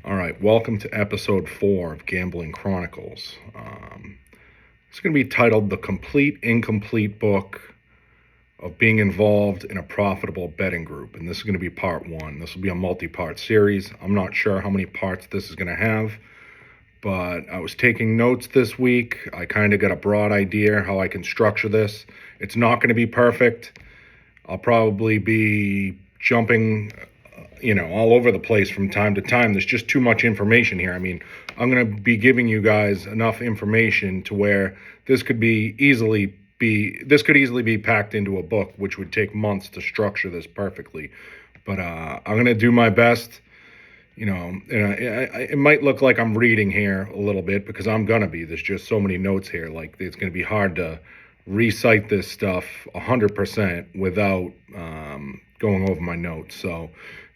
All right, welcome to episode 4 of Gambling Chronicles. It's going to be titled The Complete Incomplete Book of Being Involved in a Profitable Betting Group. And this is going to be part 1. This will be a multi-part series. I'm not sure how many parts this is going to have, but I was taking notes this week. I kind of got a broad idea how I can structure this. It's not going to be perfect. I'll probably be jumping all over the place from time to time. There's just too much information here. I mean, I'm going to be giving you guys enough information to where this could easily be packed into a book, which would take months to structure this perfectly. But I'm going to do my best. It might look like I'm reading here a little bit because I'm going to be. There's just so many notes here. Like, it's going to be hard to recite this stuff 100% without going over my notes. So,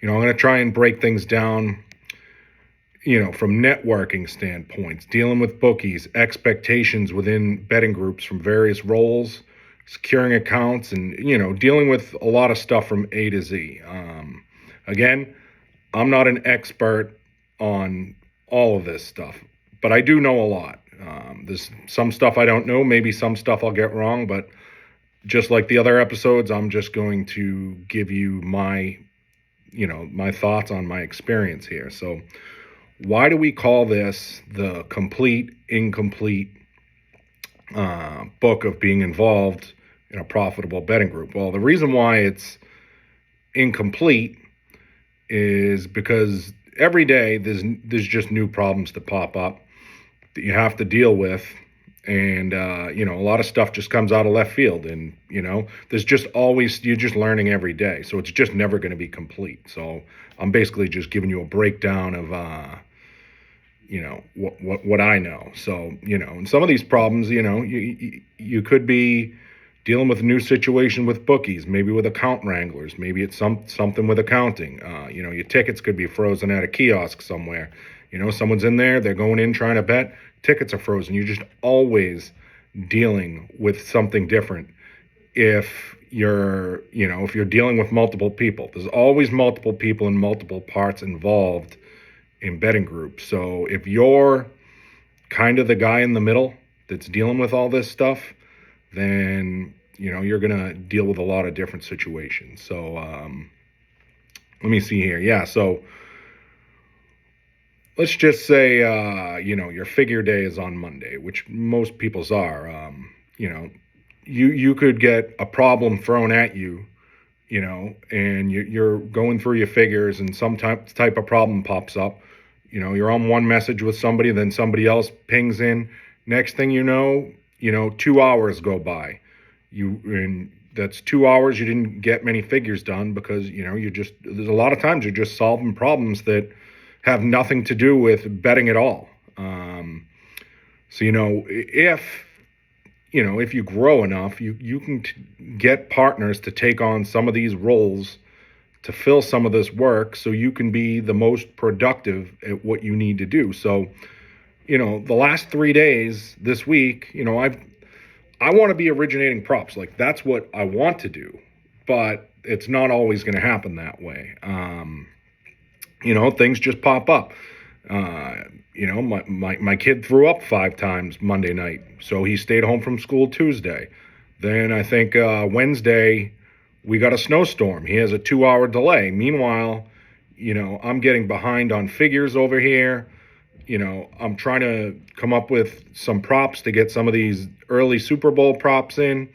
I'm going to try and break things down, from networking standpoints, dealing with bookies, expectations within betting groups from various roles, securing accounts, and, dealing with a lot of stuff from A to Z. Again, I'm not an expert on all of this stuff, but I do know a lot. There's some stuff I don't know, maybe some stuff I'll get wrong, but just like the other episodes, I'm just going to give you my thoughts on my experience here. So why do we call this the complete incomplete book of being involved in a profitable betting group? Well, the reason why it's incomplete is because every day there's just new problems that pop up that you have to deal with. And, a lot of stuff just comes out of left field. And, there's just always, you're just learning every day. So it's just never going to be complete. So I'm basically just giving you a breakdown of, what I know. So, and some of these problems, you could be dealing with a new situation with bookies, maybe with account wranglers, maybe it's something with accounting. Your tickets could be frozen at a kiosk somewhere. Someone's in there, they're going in trying to bet, tickets are frozen. You're just always dealing with something different. If you're dealing with multiple people, there's always multiple people and multiple parts involved in betting groups. So if you're kind of the guy in the middle that's dealing with all this stuff, then, you're going to deal with a lot of different situations. So let me see here. Yeah, so let's just say, your figure day is on Monday, which most people's are. You could get a problem thrown at you, and you're going through your figures and some type of problem pops up. You're on one message with somebody, then somebody else pings in. Next thing you know, 2 hours go by. And that's 2 hours you didn't get many figures done because, there's a lot of times you're just solving problems that have nothing to do with betting at all. If you grow enough, you can get partners to take on some of these roles to fill some of this work so you can be the most productive at what you need to do. So, the last 3 days this week, I want to be originating props. Like, that's what I want to do, but it's not always going to happen that way. Things just pop up. My kid threw up 5 times Monday night, so he stayed home from school Tuesday. Then I think Wednesday we got a snowstorm. He has a 2-hour delay. Meanwhile, I'm getting behind on figures over here. I'm trying to come up with some props to get some of these early Super Bowl props in,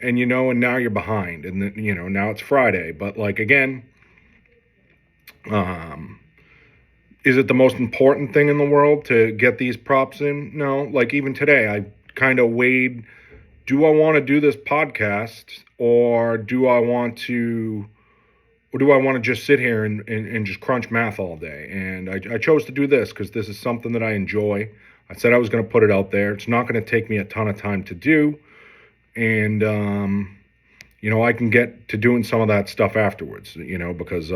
and and now you're behind, and then, now it's Friday. But again, is it the most important thing in the world to get these props in? No. Even today, I kind of weighed, do I want to do this podcast or do I want to just sit here and just crunch math all day? And I chose to do this because this is something that I enjoy. I said I was going to put it out there. It's not going to take me a ton of time to do. And, I can get to doing some of that stuff afterwards, because,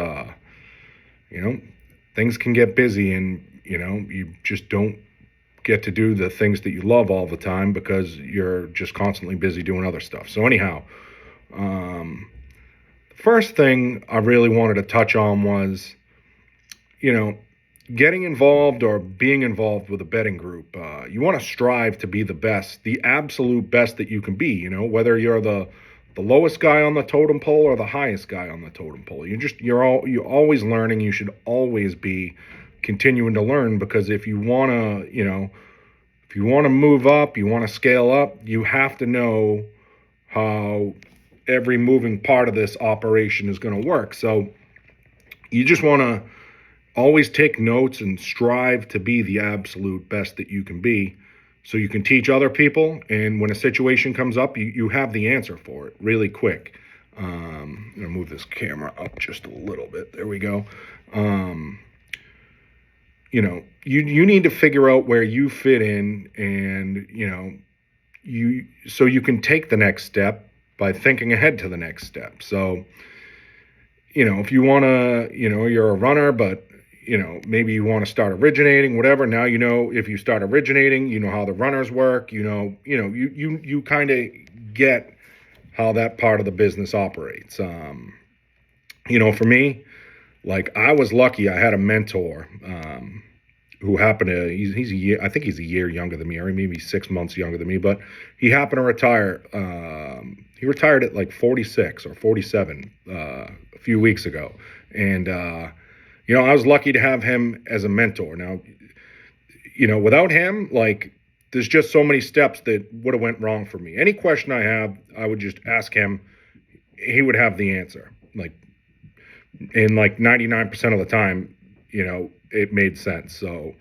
things can get busy and, you just don't get to do the things that you love all the time because you're just constantly busy doing other stuff. So anyhow, first thing I really wanted to touch on was, getting involved or being involved with a betting group, you want to strive to be the best, the absolute best that you can be. Whether you're the lowest guy on the totem pole or the highest guy on the totem pole. You're always learning. You should always be continuing to learn, because if you want to, if you want to move up, you want to scale up, you have to know how every moving part of this operation is going to work. So you just want to always take notes and strive to be the absolute best that you can be, so you can teach other people. And when a situation comes up, you have the answer for it really quick. I'm going to move this camera up just a little bit. There we go. You need to figure out where you fit in, and, so you can take the next step by thinking ahead to the next step. So, if you want to, you're a runner, but maybe you want to start originating, whatever. Now, if you start originating, you know how the runners work, you kind of get how that part of the business operates. For me, like, I was lucky. I had a mentor, who happened to, he's a year, I think he's a year younger than me, or maybe 6 months younger than me, but he happened to retire. He retired at like 46 or 47, a few weeks ago. And, I was lucky to have him as a mentor. Now, without him, like, there's just so many steps that would have went wrong for me. Any question I have, I would just ask him. He would have the answer. Like, in like 99% of the time, it made sense. So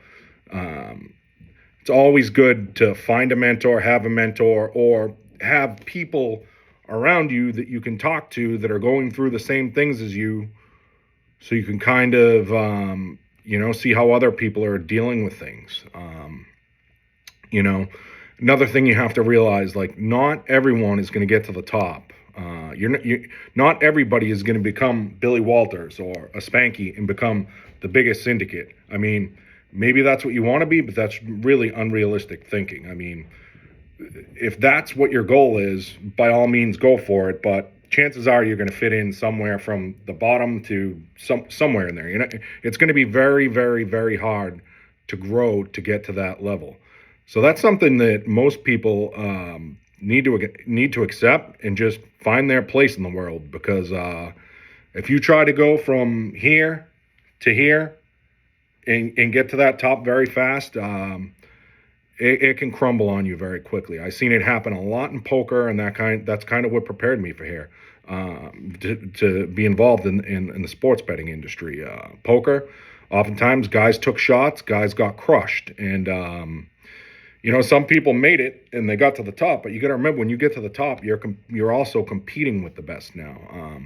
it's always good to find a mentor, have a mentor, or have people around you that you can talk to that are going through the same things as you, so you can kind of, see how other people are dealing with things. Another thing you have to realize, like, not everyone is going to get to the top. Not everybody is going to become Billy Walters or a Spanky and become the biggest syndicate. I mean, maybe that's what you want to be, but that's really unrealistic thinking. I mean, if that's what your goal is, by all means go for it, but chances are you're going to fit in somewhere from the bottom to somewhere in there. It's going to be very, very, very hard to grow to get to that level. So that's something that most people need to accept and just find their place in the world. Because if you try to go from here to here and get to that top very fast, it can crumble on you very quickly. I've seen it happen a lot in poker, and that's kind of what prepared me for here, to be involved in the sports betting industry. Poker, oftentimes guys took shots, guys got crushed, and some people made it and they got to the top. But you got to remember, when you get to the top, you're also competing with the best now.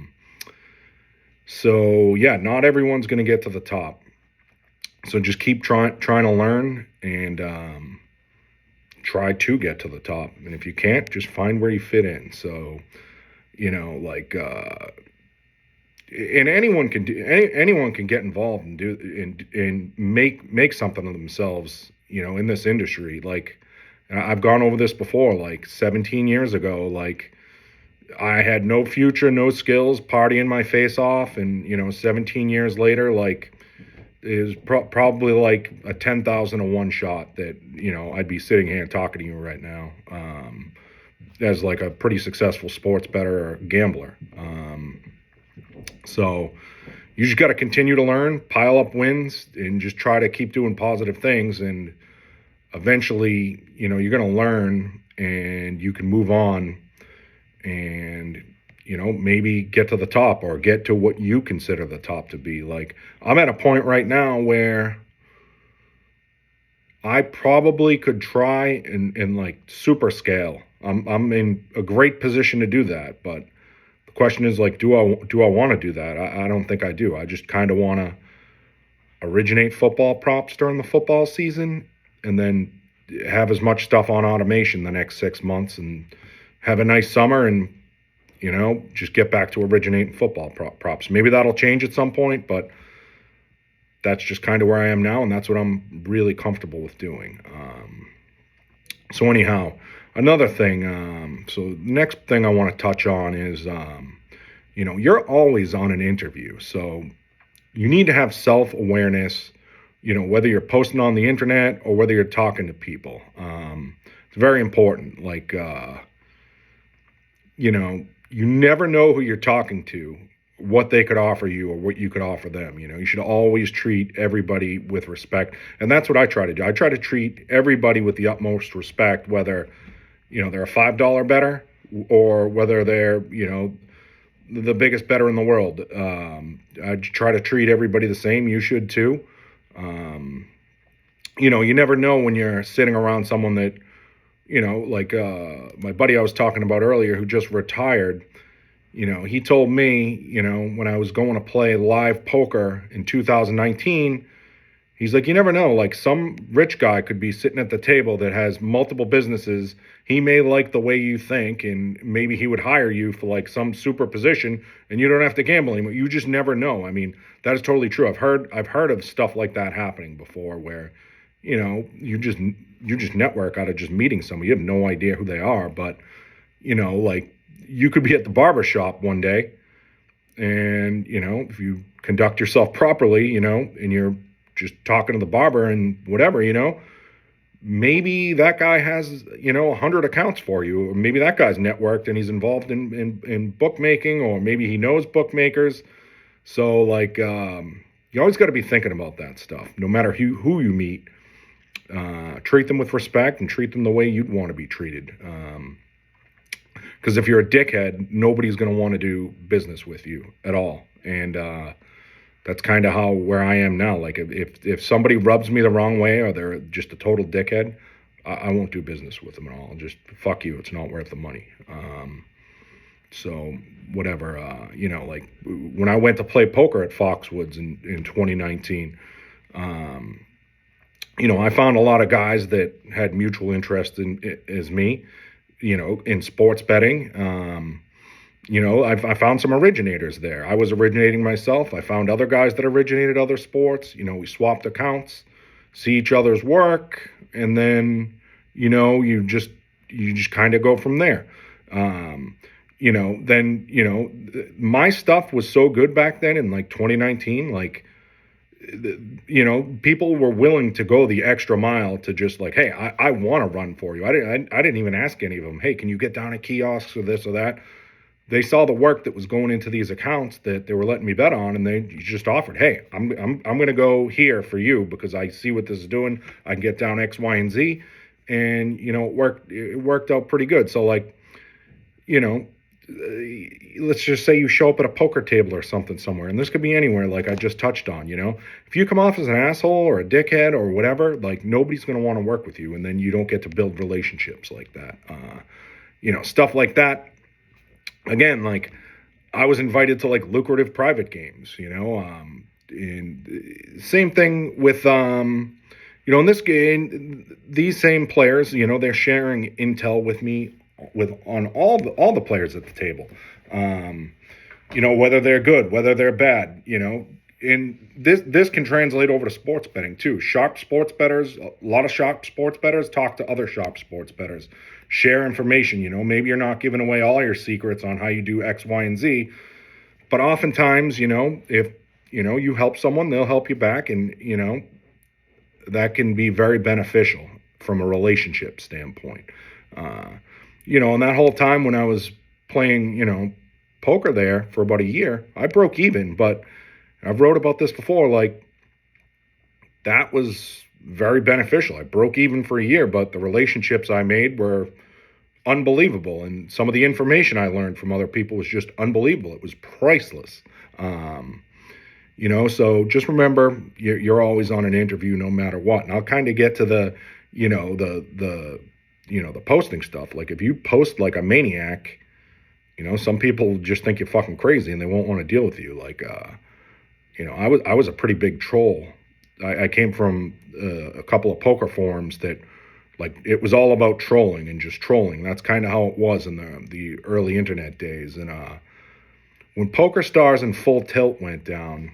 So yeah, not everyone's going to get to the top. So just keep trying to learn, and try to get to the top. And if you can't, just find where you fit in. So, and anyone can get involved and do and make something of themselves, in this industry. Like, I've gone over this before, like 17 years ago, like, I had no future, no skills, partying my face off. And, 17 years later, like, is probably like a 10,000 to 1 shot that, I'd be sitting here talking to you right now, as like a pretty successful sports bettor or gambler. So you just got to continue to learn, pile up wins, and just try to keep doing positive things. And eventually, you're going to learn, and you can move on and, maybe get to the top, or get to what you consider the top to be. Like, I'm at a point right now where I probably could try and like super scale. I'm in a great position to do that, but the question is, like, do I want to do that? I don't think I do. I just kind of want to originate football props during the football season, and then have as much stuff on automation the next 6 months, and have a nice summer, and just get back to originating football props. Maybe that'll change at some point, but that's just kind of where I am now, and that's what I'm really comfortable with doing. So anyhow, another thing, so the next thing I want to touch on is, you're always on an interview, so you need to have self-awareness. whether you're posting on the internet or whether you're talking to people. It's very important. Like, you never know who you're talking to, what they could offer you or what you could offer them. You should always treat everybody with respect. And that's what I try to do. I try to treat everybody with the utmost respect, whether, they're a $5 bettor or whether they're, the biggest bettor in the world. I try to treat everybody the same. You should too. You never know when you're sitting around someone that, like my buddy I was talking about earlier who just retired. He told me, when I was going to play live poker in 2019, he's like, you never know, like some rich guy could be sitting at the table that has multiple businesses. He may like the way you think, and maybe he would hire you for like some super position, and you don't have to gamble anymore. You just never know. I mean, that is totally true. I've heard of stuff like that happening before, where, you just network out of just meeting someone. You have no idea who they are, but like you could be at the barber shop one day, and if you conduct yourself properly, and you're just talking to the barber and whatever, maybe that guy has, 100 accounts for you, or maybe that guy's networked and he's involved in bookmaking, or maybe he knows bookmakers. So like, you always got to be thinking about that stuff, no matter who you meet. Treat them with respect and treat them the way you'd want to be treated. Because if you're a dickhead, nobody's going to want to do business with you at all. And that's kind of where I am now. Like if somebody rubs me the wrong way or they're just a total dickhead, I won't do business with them at all. Just fuck you. It's not worth the money. So whatever, like when I went to play poker at Foxwoods in 2019, I found a lot of guys that had mutual interest as me, in sports betting. I found some originators there. I was originating myself. I found other guys that originated other sports. We swapped accounts, see each other's work, and then, you just kind of go from there. My stuff was so good back then in like 2019, like, people were willing to go the extra mile to just like, hey, I want to run for you. I didn't even ask any of them, hey, can you get down at kiosks or this or that? They saw the work that was going into these accounts that they were letting me bet on, and they just offered, hey, I'm going to go here for you because I see what this is doing. I can get down X, Y, and Z, and it worked out pretty good. So like, let's just say you show up at a poker table or something somewhere, and this could be anywhere, like I just touched on, if you come off as an asshole or a dickhead or whatever, like nobody's going to want to work with you, and then you don't get to build relationships like that. Stuff like that. Again, like I was invited to like lucrative private games, and same thing with, in this game, these same players, they're sharing intel with me on all the players at the table, whether they're good, whether they're bad, and this can translate over to sports betting too. Sharp sports bettors, a lot of sharp sports bettors talk to other sharp sports bettors, share information. Maybe you're not giving away all your secrets on how you do X, Y, and Z, but oftentimes, if you help someone, they'll help you back, and that can be very beneficial from a relationship standpoint. And that whole time when I was playing, poker there for about a year, I broke even, but I've wrote about this before, like that was very beneficial. I broke even for a year, but the relationships I made were unbelievable. And some of the information I learned from other people was just unbelievable. It was priceless. So just remember, you're always on an interview no matter what. And I'll kind of get to the posting stuff. Like if you post like a maniac, some people just think you're fucking crazy and they won't want to deal with you. Like, I was a pretty big troll. I came from a couple of poker forums that like it was all about trolling and just trolling. That's kind of how it was in the early internet days. And when Poker Stars and Full Tilt went down,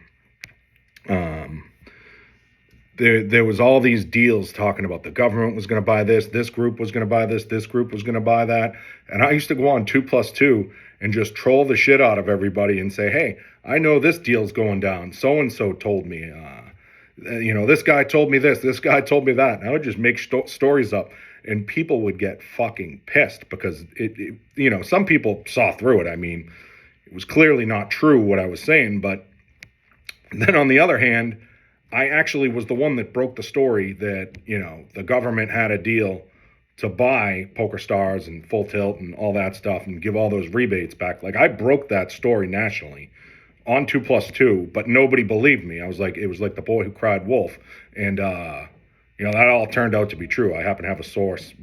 there was all these deals talking about the government was going to buy this group was going to buy this group was going to buy that. And I used to go on 2+2 and just troll the shit out of everybody and say, hey, I know this deal's going down. So-and-so told me, This guy told me this guy told me that. And I would just make stories up, and people would get fucking pissed because some people saw through it. I mean, it was clearly not true what I was saying, but then on the other hand, I actually was the one that broke the story that, the government had a deal to buy PokerStars and Full Tilt and all that stuff and give all those rebates back. Like, I broke that story nationally on 2+2, but nobody believed me. It was like the boy who cried wolf. And, that all turned out to be true. I happen to have a source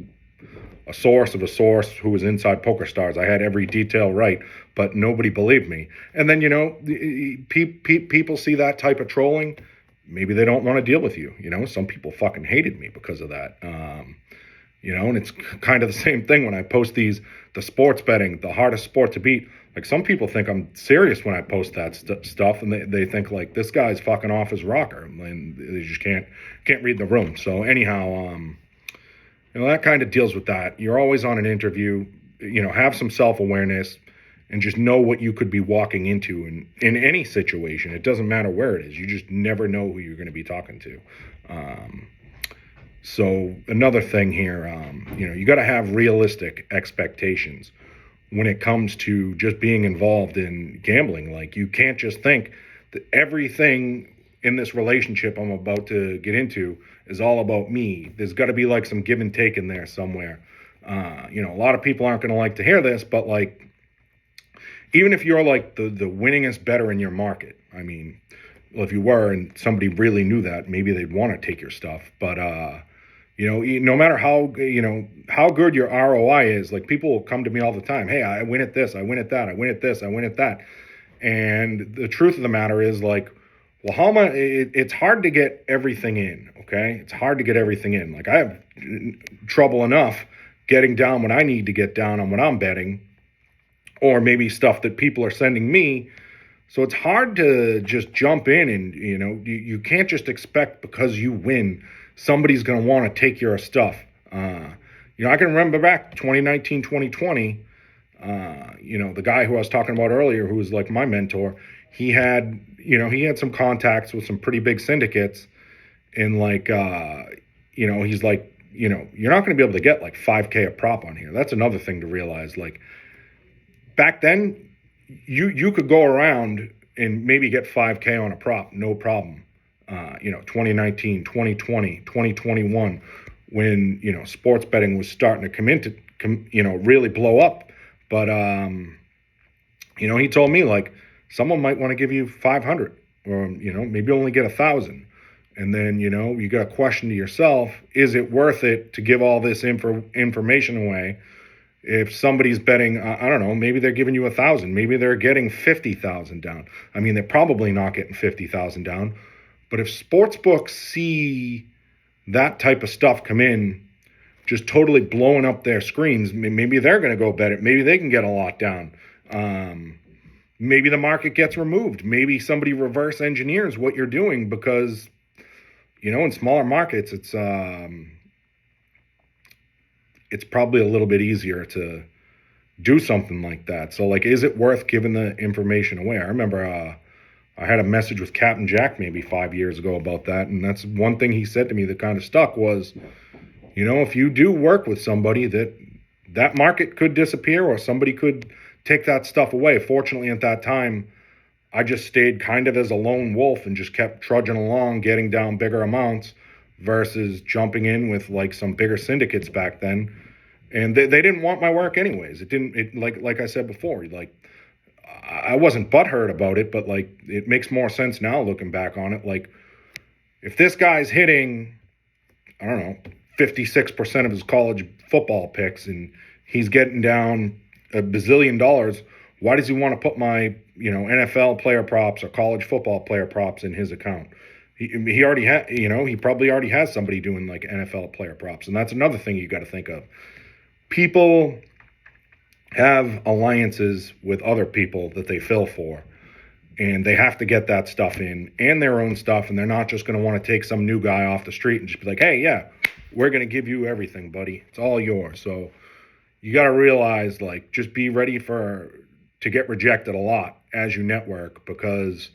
of a source who was inside PokerStars. I had every detail right, but nobody believed me. And then, people see that type of trolling. Maybe they don't want to deal with you. Some people fucking hated me because of that. And it's kind of the same thing when I post the sports betting, the hardest sport to beat. Like, some people think I'm serious when I post that stuff, and they think like this guy's fucking off his rocker, and they just can't read the room. So anyhow, that kind of deals with that. You're always on an interview, have some self-awareness and just know what you could be walking into in any situation. It doesn't matter where it is. You just never know who you're going to be talking to. So another thing here, you got to have realistic expectations when it comes to just being involved in gambling. Like, you can't just think that everything in this relationship I'm about to get into is all about me. There's got to be like some give and take in there somewhere. A lot of people aren't going to like to hear this, but like, even if you're like the winningest bettor in your market, I mean, well, if you were and somebody really knew that, maybe they'd want to take your stuff. But no matter how good your ROI is, like, people will come to me all the time. Hey, I win at this, I win at that, I win at this, I win at that. And the truth of the matter is, like, well, how much? It's hard to get everything in. Okay, it's hard to get everything in. Like, I have trouble enough getting down when I need to get down on what I'm betting, or maybe stuff that people are sending me. So it's hard to just jump in, and you can't just expect because you win somebody's going to want to take your stuff. I can remember back 2019, 2020, the guy who I was talking about earlier, who was like my mentor, he had some contacts with some pretty big syndicates, and like, he's like, you're not going to be able to get like $5,000 a prop on here. That's another thing to realize. Like, back then, you could go around and maybe get $5,000 on a prop, no problem. 2019, 2020, 2021, when, sports betting was starting to come into, really blow up. But, he told me, like, someone might want to give you 500 or, maybe only get 1,000. And then, you got a question to yourself, is it worth it to give all this information away? If somebody's betting, I don't know, maybe they're giving you 1,000, maybe they're getting 50,000 down. I mean, they're probably not getting 50,000 down. But if sportsbooks see that type of stuff come in, just totally blowing up their screens, maybe they're going to go bet it. Maybe they can get a lot down. Maybe the market gets removed. Maybe somebody reverse engineers what you're doing because, in smaller markets, it's probably a little bit easier to do something like that. So, like, is it worth giving the information away? I remember I had a message with Captain Jack maybe 5 years ago about that, and that's one thing he said to me that kind of stuck was, if you do work with somebody, that market could disappear or somebody could take that stuff away. Fortunately, at that time, I just stayed kind of as a lone wolf and just kept trudging along, getting down bigger amounts versus jumping in with like some bigger syndicates back then. And they didn't want my work anyways. Like I said before, like, I wasn't butthurt about it, but like, it makes more sense now looking back on it. Like, if this guy's hitting, I don't know, 56% of his college football picks and he's getting down $1 bazillion, why does he want to put my, NFL player props or college football player props in his account? He already had, he probably already has somebody doing like NFL player props. And that's another thing you got to think of. People have alliances with other people that they fill for, and they have to get that stuff in and their own stuff. And they're not just going to want to take some new guy off the street and just be like, hey, yeah, we're going to give you everything, buddy. It's all yours. So you got to realize, like, just be ready to get rejected a lot as you network, because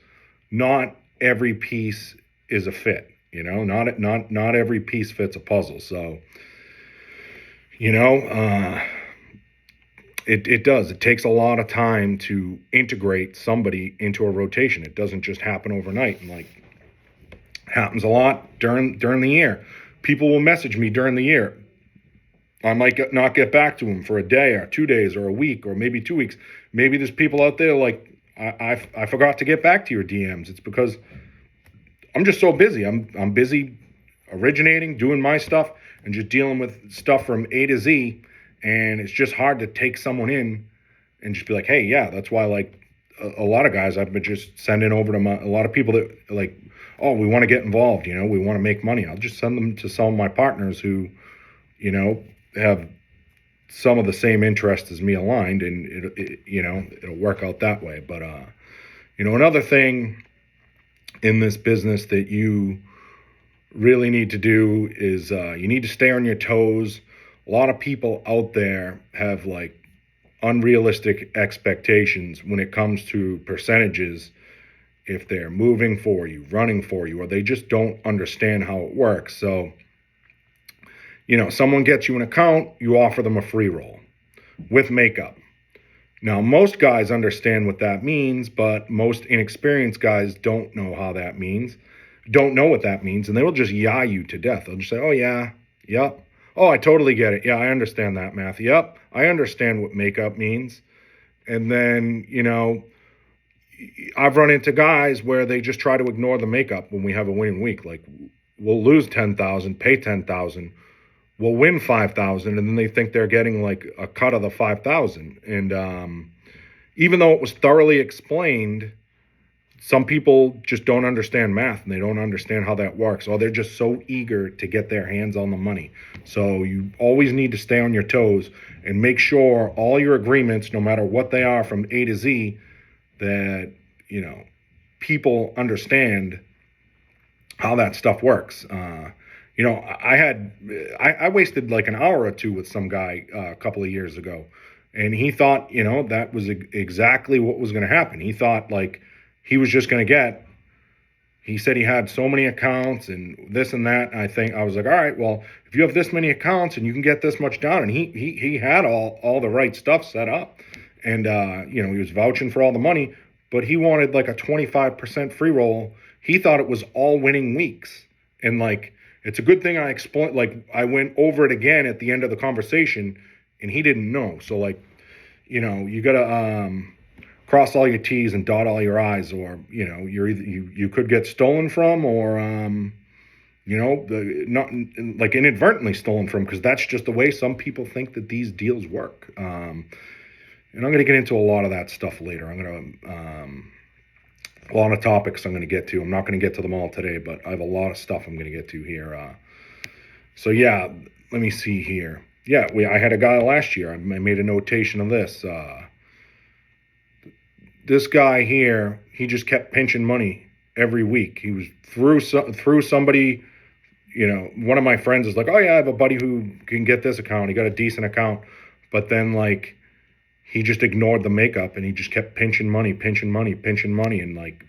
not every piece is a fit. Not every piece fits a puzzle. So, you know, it does. It takes a lot of time to integrate somebody into a rotation. It doesn't just happen overnight. And like, happens a lot during the year. People will message me during the year. I might not get back to them for a day or 2 days or a week or maybe 2 weeks. Maybe there's people out there like, I forgot to get back to your DMs. It's because I'm just so busy. I'm busy originating, doing my stuff, and just dealing with stuff from A to Z. And it's just hard to take someone in and just be like, hey, yeah, that's why like a lot of guys I've been just sending over to a lot of people that like, oh, we want to get involved, we want to make money. I'll just send them to some of my partners who, have some of the same interests as me aligned, and it'll work out that way. But another thing in this business that you really need to do is you need to stay on your toes. A lot of people out there have like unrealistic expectations when it comes to percentages. If they're moving for you, running for you, or they just don't understand how it works. So, someone gets you an account, you offer them a free roll with makeup. Now, most guys understand what that means, but most inexperienced guys don't know what that means, and they will just yah you to death. They'll just say, oh, yeah, yep. Oh, I totally get it. Yeah, I understand that math. Yep, I understand what makeup means. And then, I've run into guys where they just try to ignore the makeup when we have a winning week. Like, we'll lose 10,000, pay 10,000, we'll win 5,000, and then they think they're getting like a cut of the 5,000. And even though it was thoroughly explained, some people just don't understand math and they don't understand how that works, or they're just so eager to get their hands on the money. So you always need to stay on your toes and make sure all your agreements, no matter what they are from A to Z, that people understand how that stuff works. I wasted like an hour or two with some guy a couple of years ago, and he thought that was exactly what was going to happen. He thought like he was just going to get. He said he had so many accounts and this and that. And I was like, all right, well, if you have this many accounts and you can get this much down, and he had all the right stuff set up. And, he was vouching for all the money, but he wanted like a 25% free roll. He thought it was all winning weeks. And like, it's a good thing I explained, like I went over it again at the end of the conversation, and he didn't know. So like, you got to cross all your T's and dot all your I's, or, you're either, you could get stolen from, or, not like inadvertently stolen from, because that's just the way some people think that these deals work. And I'm going to get into a lot of that stuff later. I'm going to, a lot of topics I'm going to get to. I'm not going to get to them all today, but I have a lot of stuff I'm going to get to here. So yeah, let me see here. Yeah, I had a guy last year. I made a notation of this. This guy here, he just kept pinching money every week. He was through somebody, one of my friends is like, oh yeah, I have a buddy who can get this account. He got a decent account. But then like, he just ignored the makeup, and he just kept pinching money. And like,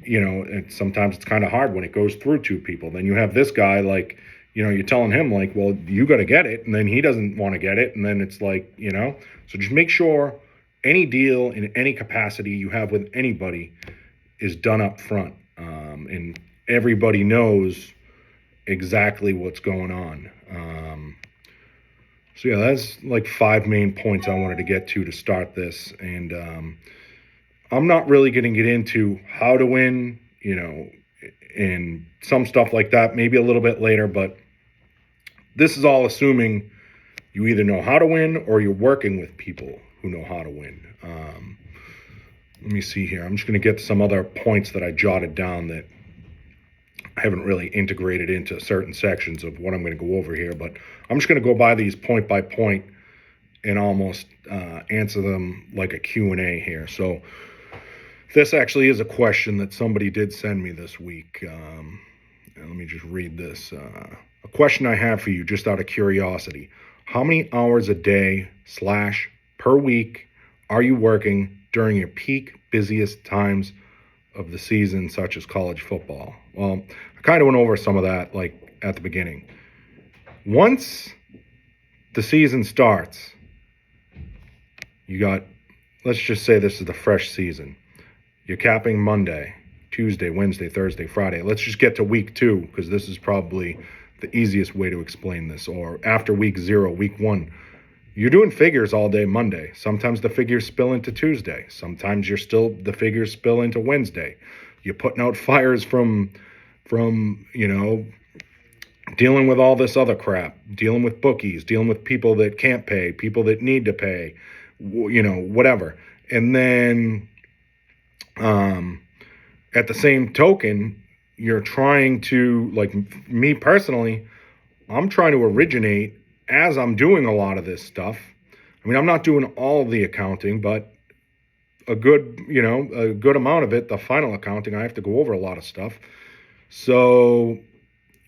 and sometimes it's kind of hard when it goes through two people. Then you have this guy, like, you're telling him like, well, you got to get it. And then he doesn't want to get it. And then it's like, so just make sure any deal in any capacity you have with anybody is done up front. And everybody knows exactly what's going on. So yeah, that's like 5 main points I wanted to get to start this. And I'm not really going to get into how to win, and some stuff like that, maybe a little bit later. But this is all assuming you either know how to win or you're working with people who know how to win. Let me see here. I'm just going to get to some other points that I jotted down that I haven't really integrated into certain sections of what I'm going to go over here, but I'm just going to go by these point by point and almost answer them like a Q&A here. So this actually is a question that somebody did send me this week. Let me just read this. A question I have for you, just out of curiosity. How many hours a day / per week are you working during your peak busiest times of the season, such as college football. Well, I kind of went over some of that like at the beginning. Once the season starts, you got, let's just say this is the fresh season. You're capping Monday, Tuesday, Wednesday, Thursday, Friday. Let's just get to week 2, because this is probably the easiest way to explain this. Or after week 0, week 1, you're doing figures all day Monday. Sometimes the figures spill into Tuesday. Sometimes the figures spill into Wednesday. You're putting out fires from dealing with all this other crap, dealing with bookies, dealing with people that can't pay, people that need to pay, whatever. And then at the same token, you're trying to, like me personally, I'm trying to originate as I'm doing a lot of this stuff. I mean, I'm not doing all of the accounting, but a good amount of it, the final accounting, I have to go over a lot of stuff. So,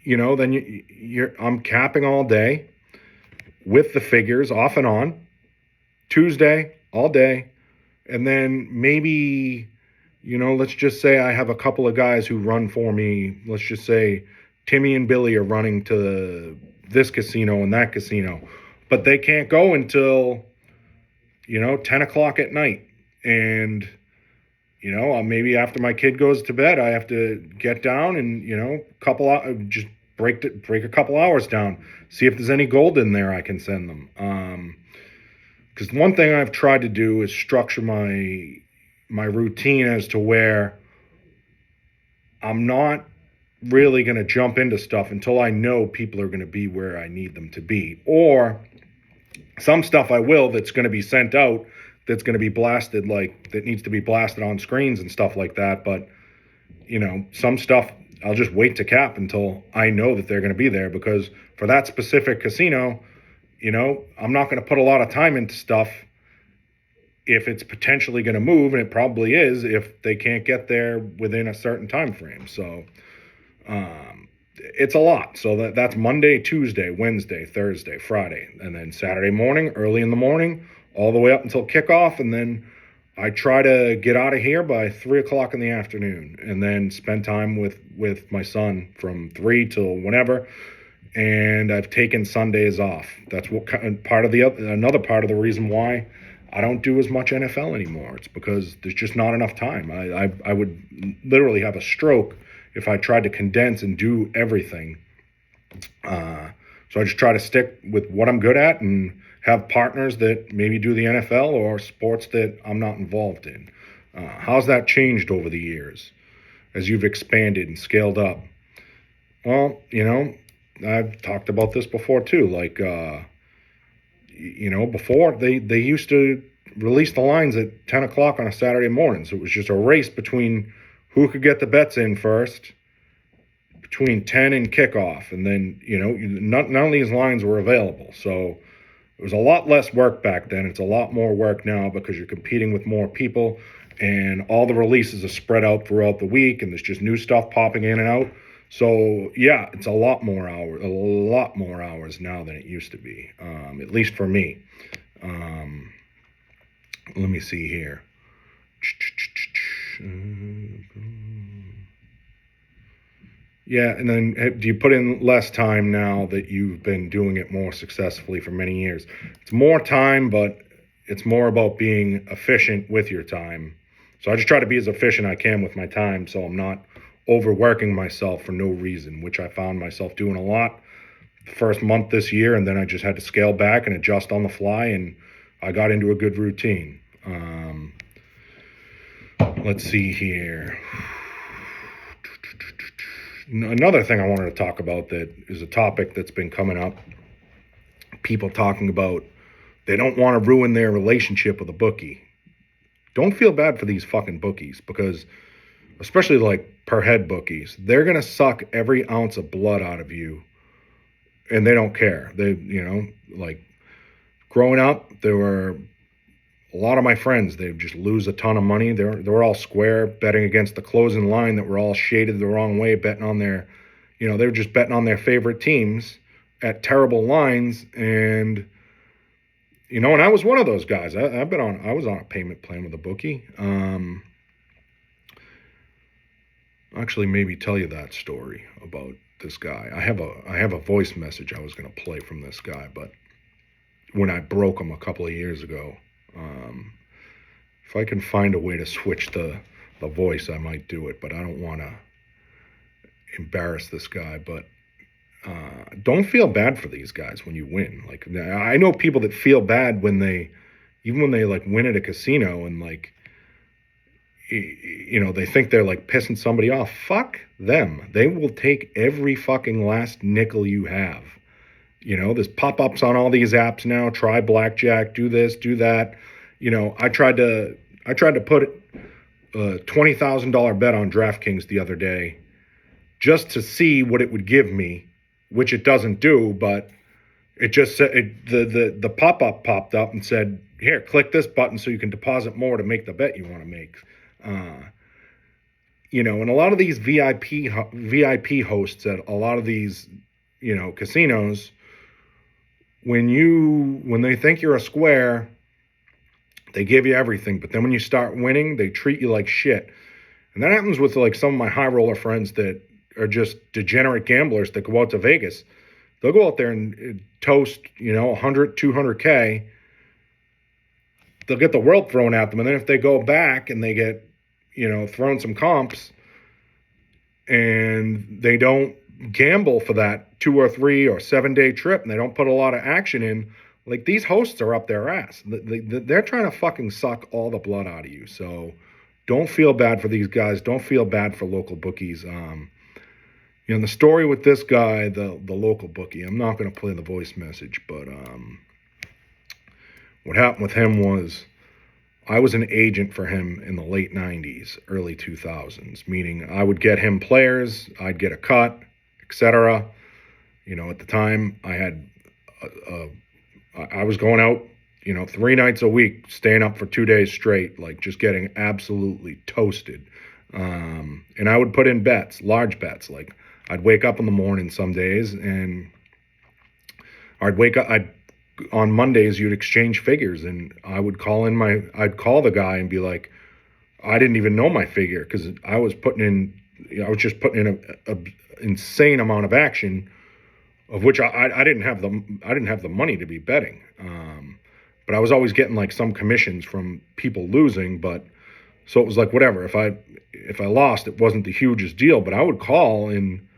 then I'm capping all day with the figures off and on, Tuesday, all day. And then maybe, let's just say I have a couple of guys who run for me. Let's just say Timmy and Billy are running to this casino and that casino, but they can't go until, 10 o'clock at night. And, maybe after my kid goes to bed, I have to get down and, just break a couple hours down, see if there's any gold in there I can send them. Because one thing I've tried to do is structure my routine as to where I'm not really going to jump into stuff until I know people are going to be where I need them to be. Or some stuff I will that's going to be sent out, that's going to be blasted, like that needs to be blasted on screens and stuff like that. But, some stuff I'll just wait to cap until I know that they're going to be there, because for that specific casino, I'm not going to put a lot of time into stuff if it's potentially going to move, and it probably is if they can't get there within a certain time frame. So it's a lot. So that's Monday, Tuesday, Wednesday, Thursday, Friday, and then Saturday morning, early in the morning, all the way up until kickoff. And then I try to get out of here by 3 o'clock in the afternoon, and then spend time with my son from 3 till whenever. And I've taken Sundays off. That's what another part of the reason why I don't do as much NFL anymore. It's because there's just not enough time. I would literally have a stroke if I tried to condense and do everything. So I just try to stick with what I'm good at and have partners that maybe do the NFL or sports that I'm not involved in. How's that changed over the years as you've expanded and scaled up? Well, I've talked about this before too. Like, before they used to release the lines at 10 o'clock on a Saturday morning. So it was just a race between who could get the bets in first between 10 and kickoff. And then, none of these lines were available. So it was a lot less work back then. It's a lot more work now because you're competing with more people, and all the releases are spread out throughout the week, and there's just new stuff popping in and out. So yeah, it's a lot more hours now than it used to be, at least for me. Let me see here. Yeah, and then do you put in less time now that you've been doing it more successfully for many years? It's more time, but it's more about being efficient with your time. So I just try to be as efficient I can with my time, so I'm not overworking myself for no reason, which I found myself doing a lot the first month this year, and then I just had to scale back and adjust on the fly, and I got into a good routine. Let's see here. Another thing I wanted to talk about that is a topic that's been coming up. People talking about they don't want to ruin their relationship with a bookie. Don't feel bad for these fucking bookies, because especially like per head bookies, they're going to suck every ounce of blood out of you, and they don't care. They, like growing up, there were a lot of my friends, they just lose a ton of money. They were all square, betting against the closing line that were all shaded the wrong way, betting on their, they were just betting on their favorite teams at terrible lines. And, and I was one of those guys. I was on a payment plan with a bookie. actually maybe tell you that story about this guy. I have a voice message I was going to play from this guy, but when I broke him a couple of years ago, um, if I can find a way to switch the voice, I might do it. But I don't want to embarrass this guy. But don't feel bad for these guys when you win. Like, I know people that feel bad when even when they like win at a casino and like, they think they're like pissing somebody off. Fuck them. They will take every fucking last nickel you have. There's pop-ups on all these apps now. Try blackjack, do this, do that. I tried to put a $20,000 bet on DraftKings the other day just to see what it would give me, which it doesn't do, but it just said the pop-up popped up and said, here, click this button so you can deposit more to make the bet you want to make. And a lot of these VIP hosts at a lot of these, casinos, when they think you're a square, they give you everything. But then when you start winning, they treat you like shit. And that happens with like some of my high roller friends that are just degenerate gamblers that go out to Vegas. They'll go out there and toast, 100, 200K. They'll get the world thrown at them. And then if they go back and they get, thrown some comps and they don't gamble for that 2 or 3 or 7 day trip and they don't put a lot of action in, like, these hosts are up their ass. They're trying to fucking suck all the blood out of you. So don't feel bad for these guys. Don't feel bad for local bookies. The story with this guy, the local bookie, I'm not going to play the voice message, but what happened with him was I was an agent for him in the late 90s, early 2000s, meaning I would get him players, I'd get a cut, etc. At the time, I was going out, 3 nights a week, staying up for 2 days straight, like just getting absolutely toasted. And I would put in bets, large bets. Like, I'd wake up in the morning some days and on Mondays, you'd exchange figures, and I'd call the guy and be like, I didn't even know my figure because I was just putting in a insane amount of action, of which I didn't have the money to be betting. But I was always getting like some commissions from people losing, but so it was like, whatever. If I lost, it wasn't the hugest deal, but I would call and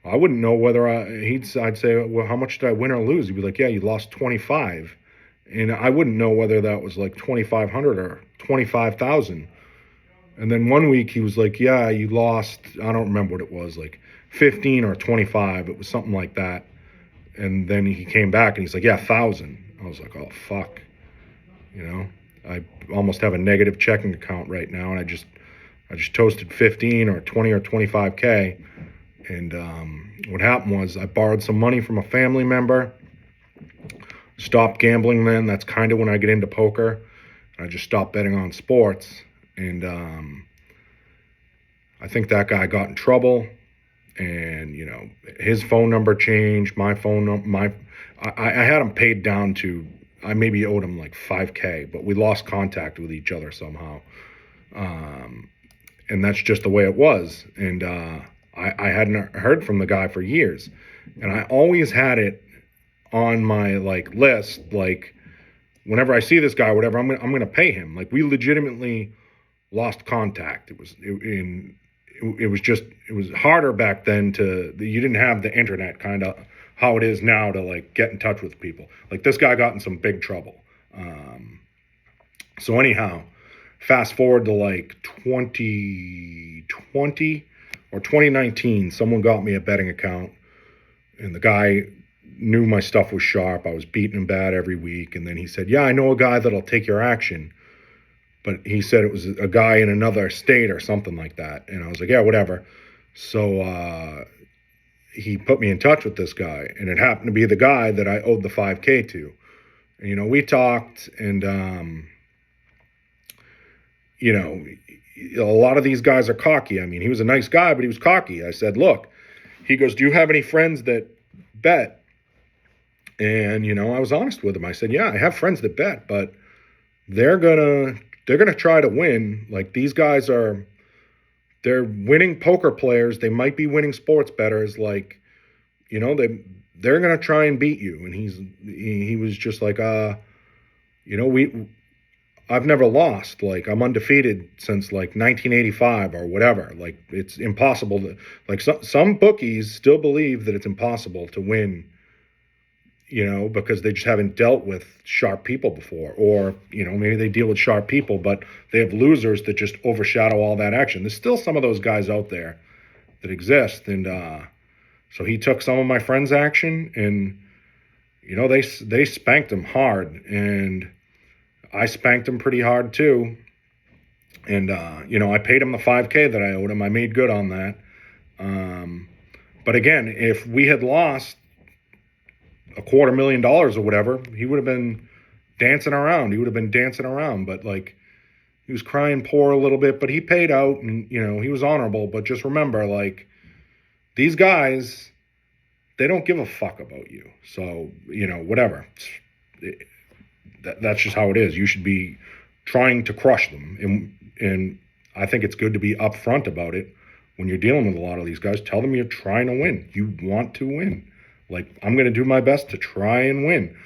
I wouldn't know whether I'd say, well, how much did I win or lose? He'd be like, yeah, you lost 25. And I wouldn't know whether that was like 2,500 or 25,000. And then one week he was like, yeah, you lost, I don't remember what it was, like 15 or 25. It was something like that. And then he came back and he's like, yeah, 1,000. I was like, oh, fuck. I almost have a negative checking account right now. And I just toasted 15 or 20 or 25K. And what happened was I borrowed some money from a family member, stopped gambling then. That's kind of when I get into poker. I just stopped betting on sports. And I think that guy got in trouble. And, his phone number changed, my phone number. I had him paid down to, I maybe owed him like 5K, but we lost contact with each other somehow. And that's just the way it was. And I hadn't heard from the guy for years, and I always had it on my like list. Like, whenever I see this guy, whatever, I'm gonna pay him. Like, we legitimately lost contact. It was harder back then you didn't have the internet kind of how it is now to like get in touch with people. Like, this guy got in some big trouble. So anyhow, fast forward to like 2020. Or 2019, someone got me a betting account, and the guy knew my stuff was sharp. I was beating him bad every week. And then he said, yeah, I know a guy that'll take your action. But he said it was a guy in another state or something like that. And I was like, yeah, whatever. So he put me in touch with this guy. And it happened to be the guy that I owed the 5K to. And, we talked, and, a lot of these guys are cocky. I mean, he was a nice guy, but he was cocky. I said, look, he goes, do you have any friends that bet? And, I was honest with him. I said, yeah, I have friends that bet, but they're gonna try to win. Like, these guys are they're winning poker players. They might be winning sports bettors. Like, you know, they're gonna try and beat you. And he was just like, you know, I've never lost. Like, I'm undefeated since like 1985 or whatever. Like, it's impossible to, like, some bookies still believe that it's impossible to win, you know, because they just haven't dealt with sharp people before. Or, you know, maybe they deal with sharp people, but they have losers that just overshadow all that action. There's still some of those guys out there that exist. And so he took some of my friends' action, and, you know, they spanked him hard. And I spanked him pretty hard too. And, you know, I paid him the $5K that I owed him. I made good on that. But again, if we had lost $250,000 or whatever, he would have been dancing around. But like, he was crying poor a little bit, but he paid out, and, you know, he was honorable. But just remember, like, these guys, they don't give a fuck about you. So, you know, whatever. That's just how it is. You should be trying to crush them. And I think it's good to be upfront about it when you're dealing with a lot of these guys. Tell them you're trying to win. You want to win. Like, I'm going to do my best to try and win.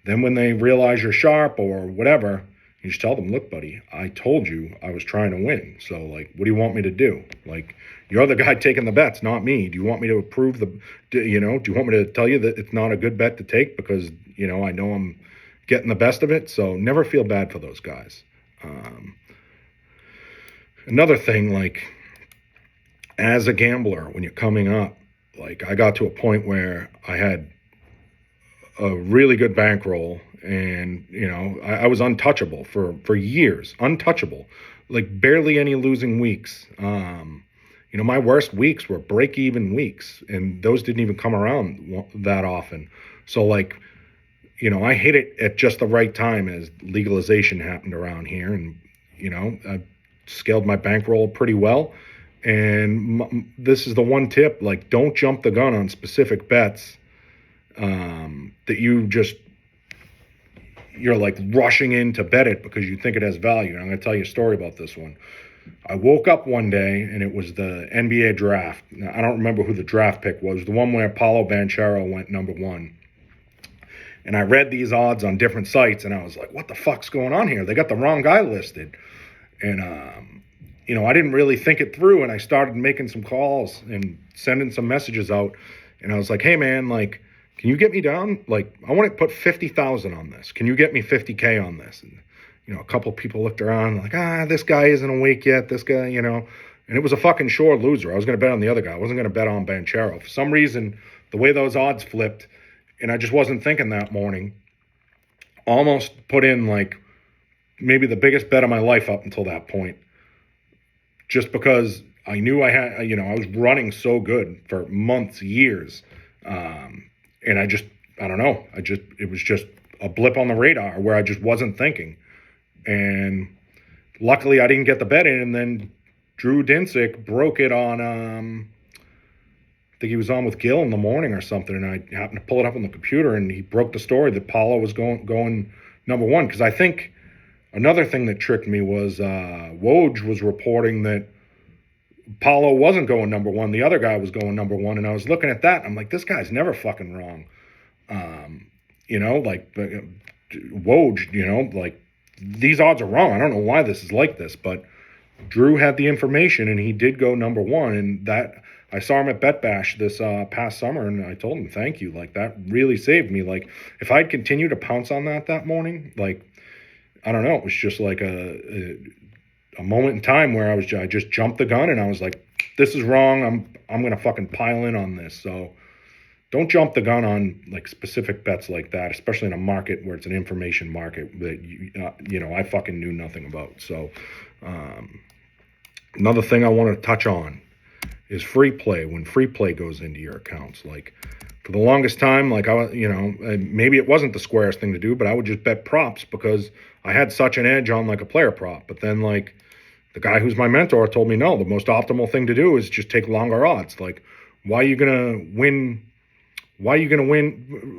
Then when they realize you're sharp or whatever, you just tell them, look, buddy, I told you I was trying to win. So, like, what do you want me to do? Like, you're the guy taking the bets, not me. Do you want me to approve you know, do you want me to tell you that it's not a good bet to take because, you know, I know I'm getting the best of it? So never feel bad for those guys. Another thing, like, as a gambler, when you're coming up, like, I got to a point where I had a really good bankroll, and, you know, I was untouchable for years. Untouchable. Like, barely any losing weeks. You know, my worst weeks were break-even weeks, and those didn't even come around that often. So, like, you know, I hit it at just the right time as legalization happened around here, and, you know, I scaled my bankroll pretty well. And this is the one tip, like, don't jump the gun on specific bets that you're like rushing in to bet it because you think it has value. And I'm going to tell you a story about this one. I woke up one day and it was the NBA draft. Now, I don't remember who the draft pick was. The one where Paolo Banchero went number one. And I read these odds on different sites, and I was like, what the fuck's going on here? They got the wrong guy listed. And, you know, I didn't really think it through, and I started making some calls and sending some messages out. And I was like, hey, man, like, can you get me down? Like, I want to put 50,000 on this. Can you get me 50K on this? And, you know, a couple of people looked around like, this guy isn't awake yet. This guy, you know. And it was a fucking sure loser. I was going to bet on the other guy. I wasn't going to bet on Banchero. For some reason, the way those odds flipped, and I just wasn't thinking that morning, almost put in, like, maybe the biggest bet of my life up until that point. Just because I knew I had, you know, I was running so good for months, years. And I don't know. It was just a blip on the radar where I just wasn't thinking. And luckily I didn't get the bet in. And then Drew Dinsick broke it on, I think he was on with Gil in the morning or something. And I happened to pull it up on the computer, and he broke the story that Paulo was going number one. Because I think another thing that tricked me was Woj was reporting that Paulo wasn't going number one. The other guy was going number one. And I was looking at that, and I'm like, this guy's never fucking wrong. You know, like, Woj, you know, like, these odds are wrong. I don't know why this is like this, but Drew had the information, and he did go number one. And that, I saw him at Bet Bash this past summer, and I told him, thank you. Like, that really saved me. Like, if I'd continued to pounce on that morning, like, I don't know, it was just like a moment in time where I just jumped the gun, and I was like, this is wrong. I'm going to fucking pile in on this. So don't jump the gun on, like, specific bets like that, especially in a market where it's an information market that, you know, I fucking knew nothing about. So another thing I want to touch on is free play. When free play goes into your accounts, like, for the longest time, like, you know, maybe it wasn't the squarest thing to do, but I would just bet props because I had such an edge on, like, a player prop. But then, like, the guy who's my mentor told me, no, the most optimal thing to do is just take longer odds. Like, why are you gonna win,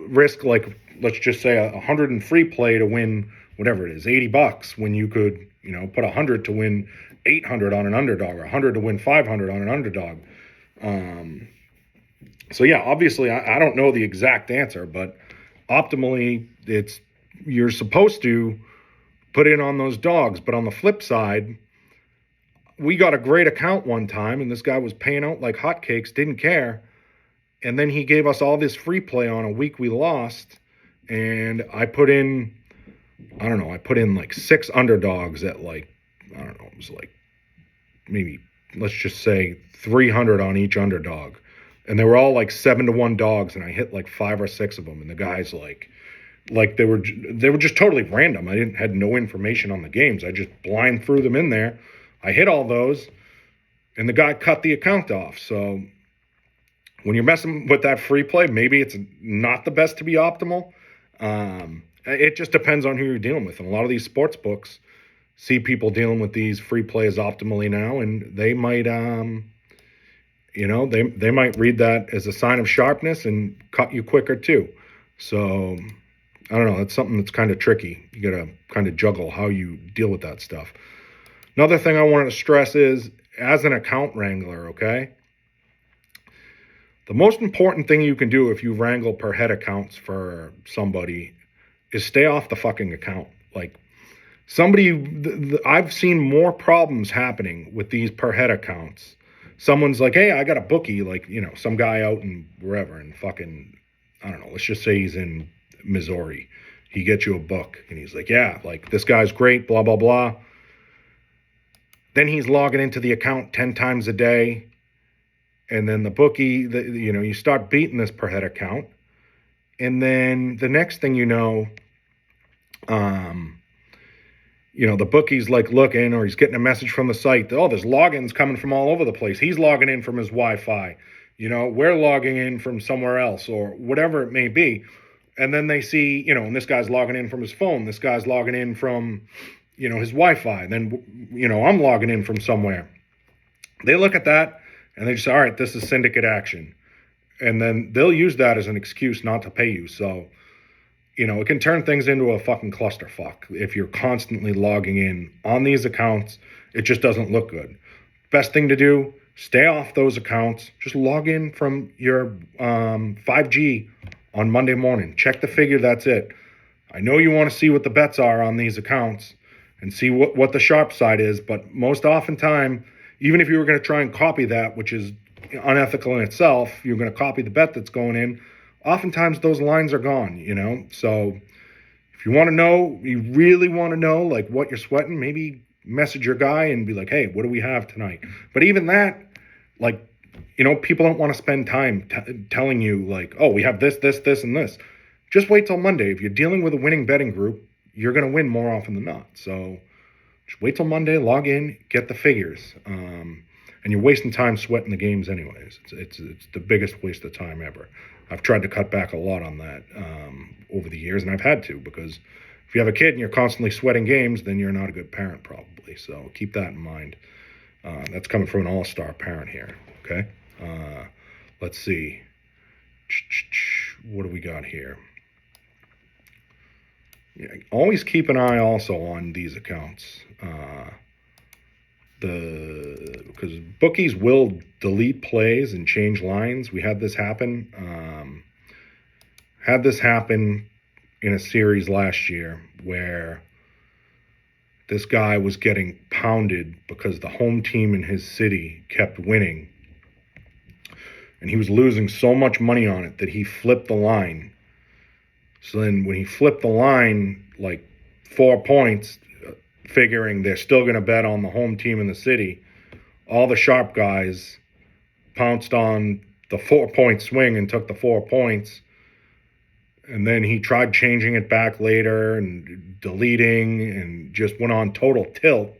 risk, like, let's just say 100 in free play to win whatever it is, $80, when you could, you know, put 100 to win 800 on an underdog, or 100 to win 500 on an underdog. So yeah, obviously I don't know the exact answer, but optimally you're supposed to put in on those dogs. But on the flip side, we got a great account one time, and this guy was paying out like hotcakes, didn't care. And then he gave us all this free play on a week we lost. And I put in like 6 underdogs at like, it was like maybe, let's just say 300 on each underdog. And they were all like 7-1 dogs, and I hit like 5 or 6 of them. And the guys like they were just totally random. I had no information on the games. I just blind threw them in there. I hit all those, and the guy cut the account off. So when you're messing with that free play, maybe it's not the best to be optimal. It just depends on who you're dealing with. And a lot of these sports books see people dealing with these free plays optimally now, and they might, they might read that as a sign of sharpness and cut you quicker too. So I don't know. It's something that's kind of tricky. You got to kind of juggle how you deal with that stuff. Another thing I wanted to stress is, as an account wrangler, okay, the most important thing you can do if you wrangle per head accounts for somebody is stay off the fucking account. Like, I've seen more problems happening with these per head accounts. Someone's like, hey, I got a bookie, like, some guy out in wherever, and fucking, I don't know, let's just say he's in Missouri. He gets you a book, and he's like, yeah, like, this guy's great, blah, blah, blah. Then he's logging into the account 10 times a day. And then the bookie, you start beating this per head account. And then the next thing you know, the bookie's like looking, or he's getting a message from the site. Oh, there's logins coming from all over the place. He's logging in from his Wi-Fi. We're logging in from somewhere else, or whatever it may be. And then they see, and this guy's logging in from his phone. This guy's logging in from, his Wi-Fi. Then, I'm logging in from somewhere. They look at that and they just say, all right, this is syndicate action. And then they'll use that as an excuse not to pay you. So, it can turn things into a fucking clusterfuck. If you're constantly logging in on these accounts, it just doesn't look good. Best thing to do, stay off those accounts. Just log in from your 5G on Monday morning. Check the figure, that's it. I know you want to see what the bets are on these accounts and see what the sharp side is, but most often time, even if you were going to try and copy that, which is unethical in itself, you're going to copy the bet that's going in, oftentimes those lines are gone, So if you want to know, you really want to know, like, what you're sweating, maybe message your guy and be like, hey, what do we have tonight? But even that, like, people don't want to spend time telling you, like, oh, we have this, this, this, and this. Just wait till Monday. If you're dealing with a winning betting group, you're going to win more often than not. So just wait till Monday, log in, get the figures. And you're wasting time sweating the games anyways. It's the biggest waste of time ever. I've tried to cut back a lot on that over the years, and I've had to, because if you have a kid and you're constantly sweating games, then you're not a good parent probably. So keep that in mind. That's coming from an all-star parent here, okay? Let's see. What do we got here? Yeah, always keep an eye also on these accounts. Because bookies will delete plays and change lines. We had this happen. Had this happen in a series last year where this guy was getting pounded because the home team in his city kept winning. And he was losing so much money on it that he flipped the line. So then when he flipped the line, like 4 points, figuring they're still going to bet on the home team in the city, all the sharp guys pounced on the 4-point swing and took the 4 points. And then he tried changing it back later and deleting, and just went on total tilt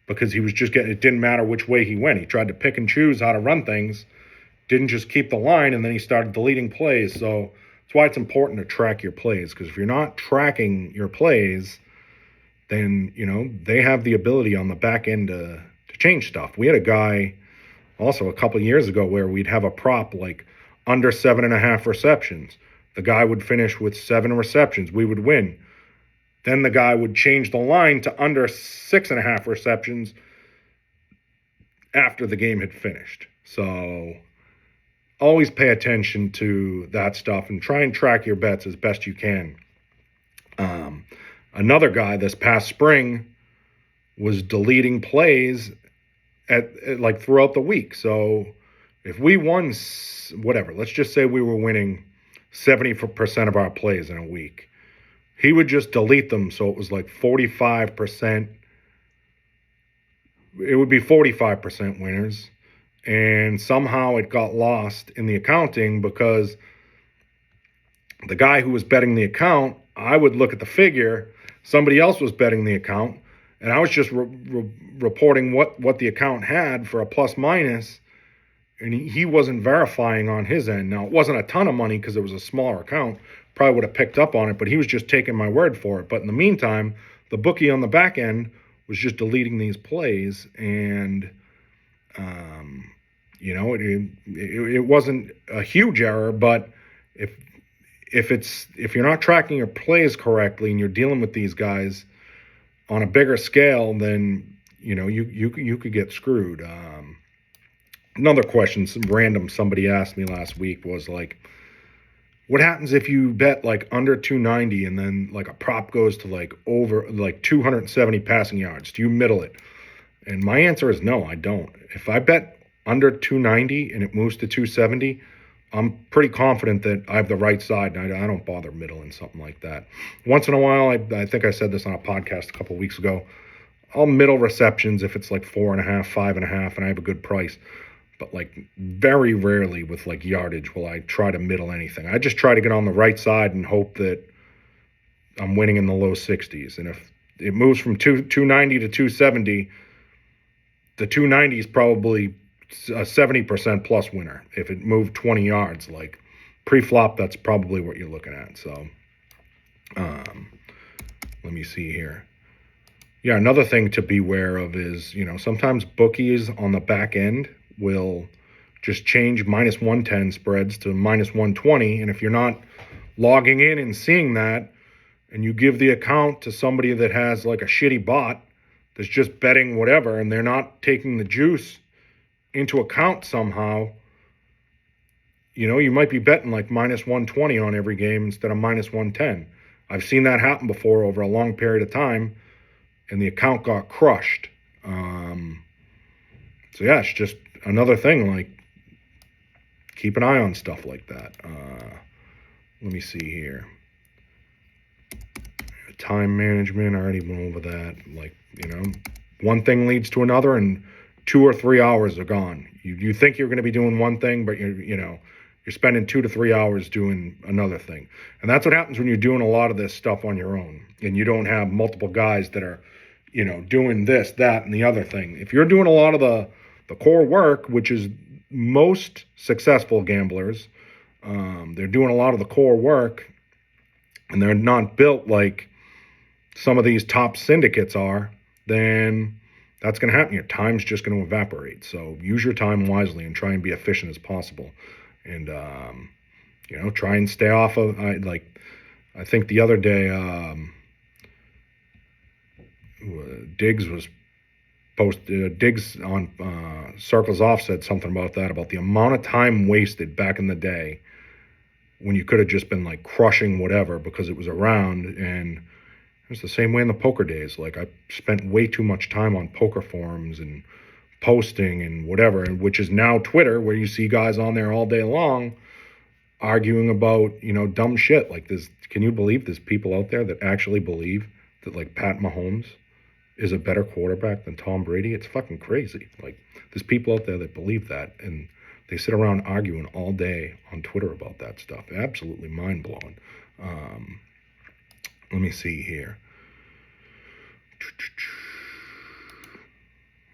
because he was just getting, it didn't matter which way he went. He tried to pick and choose how to run things, didn't just keep the line, and then he started deleting plays. So that's why it's important to track your plays, because if you're not tracking your plays, then, they have the ability on the back end to change stuff. We had a guy also a couple of years ago where we'd have a prop like under 7.5 receptions. The guy would finish with 7 receptions. We would win. Then the guy would change the line to under 6.5 receptions. after the game had finished. So always pay attention to that stuff and try and track your bets as best you can. Another guy this past spring was deleting plays at like throughout the week. So if we won whatever, let's just say we were winning 70% of our plays in a week, he would just delete them. So it was like 45%. It would be 45% winners. And somehow it got lost in the accounting because the guy who was betting the account, I would look at the figure, somebody else was betting the account, and I was just reporting what the account had for a plus minus, and he wasn't verifying on his end. Now, it wasn't a ton of money because it was a smaller account. Probably would have picked up on it, but he was just taking my word for it. But in the meantime, the bookie on the back end was just deleting these plays, and it wasn't a huge error, but if you're not tracking your plays correctly and you're dealing with these guys on a bigger scale, then you could get screwed. Another question, somebody asked me last week was like, what happens if you bet like under 290 and then like a prop goes to like over like 270 passing yards? Do you middle it? And my answer is no, I don't. If I bet under 290 and it moves to 270, I'm pretty confident that I have the right side, and I don't bother middling something like that. Once in a while, I think I said this on a podcast a couple of weeks ago, I'll middle receptions if it's like 4.5, 5.5, and I have a good price. But like very rarely with like yardage will I try to middle anything. I just try to get on the right side and hope that I'm winning in the low 60s. And if it moves from 290 to 270, the 290 is probably a 70% plus winner. If it moved 20 yards, like pre-flop, that's probably what you're looking at. So let me see here. Yeah, another thing to be aware of is, sometimes bookies on the back end will just change minus 110 spreads to minus 120. And if you're not logging in and seeing that, and you give the account to somebody that has like a shitty bot that's just betting whatever, and they're not taking the juice into account somehow, you might be betting like minus 120 on every game instead of minus 110. I've seen that happen before over a long period of time, and the account got crushed. So yeah, it's just another thing, like keep an eye on stuff like that. Let me see here. Time management, I already went over that. Like, one thing leads to another, and 2 or 3 hours are gone. You think you're going to be doing one thing, but you're spending 2 to 3 hours doing another thing. And that's what happens when you're doing a lot of this stuff on your own, and you don't have multiple guys that are, doing this, that, and the other thing. If you're doing a lot of the core work, which is most successful gamblers, they're doing a lot of the core work, and they're not built like some of these top syndicates are, then that's going to happen. Your time's just going to evaporate. So use your time wisely and try and be efficient as possible. And, try and stay off of, I think the other day, Diggs was Diggs on Circles Off said something about that, about the amount of time wasted back in the day when you could have just been like crushing whatever because it was around. And it was the same way in the poker days. Like I spent way too much time on poker forums and posting and whatever, and which is now Twitter, where you see guys on there all day long arguing about, dumb shit. Like can you believe there's people out there that actually believe that like Pat Mahomes is a better quarterback than Tom Brady? It's fucking crazy. Like there's people out there that believe that, and they sit around arguing all day on Twitter about that stuff. Absolutely mind-blowing. Let me see here.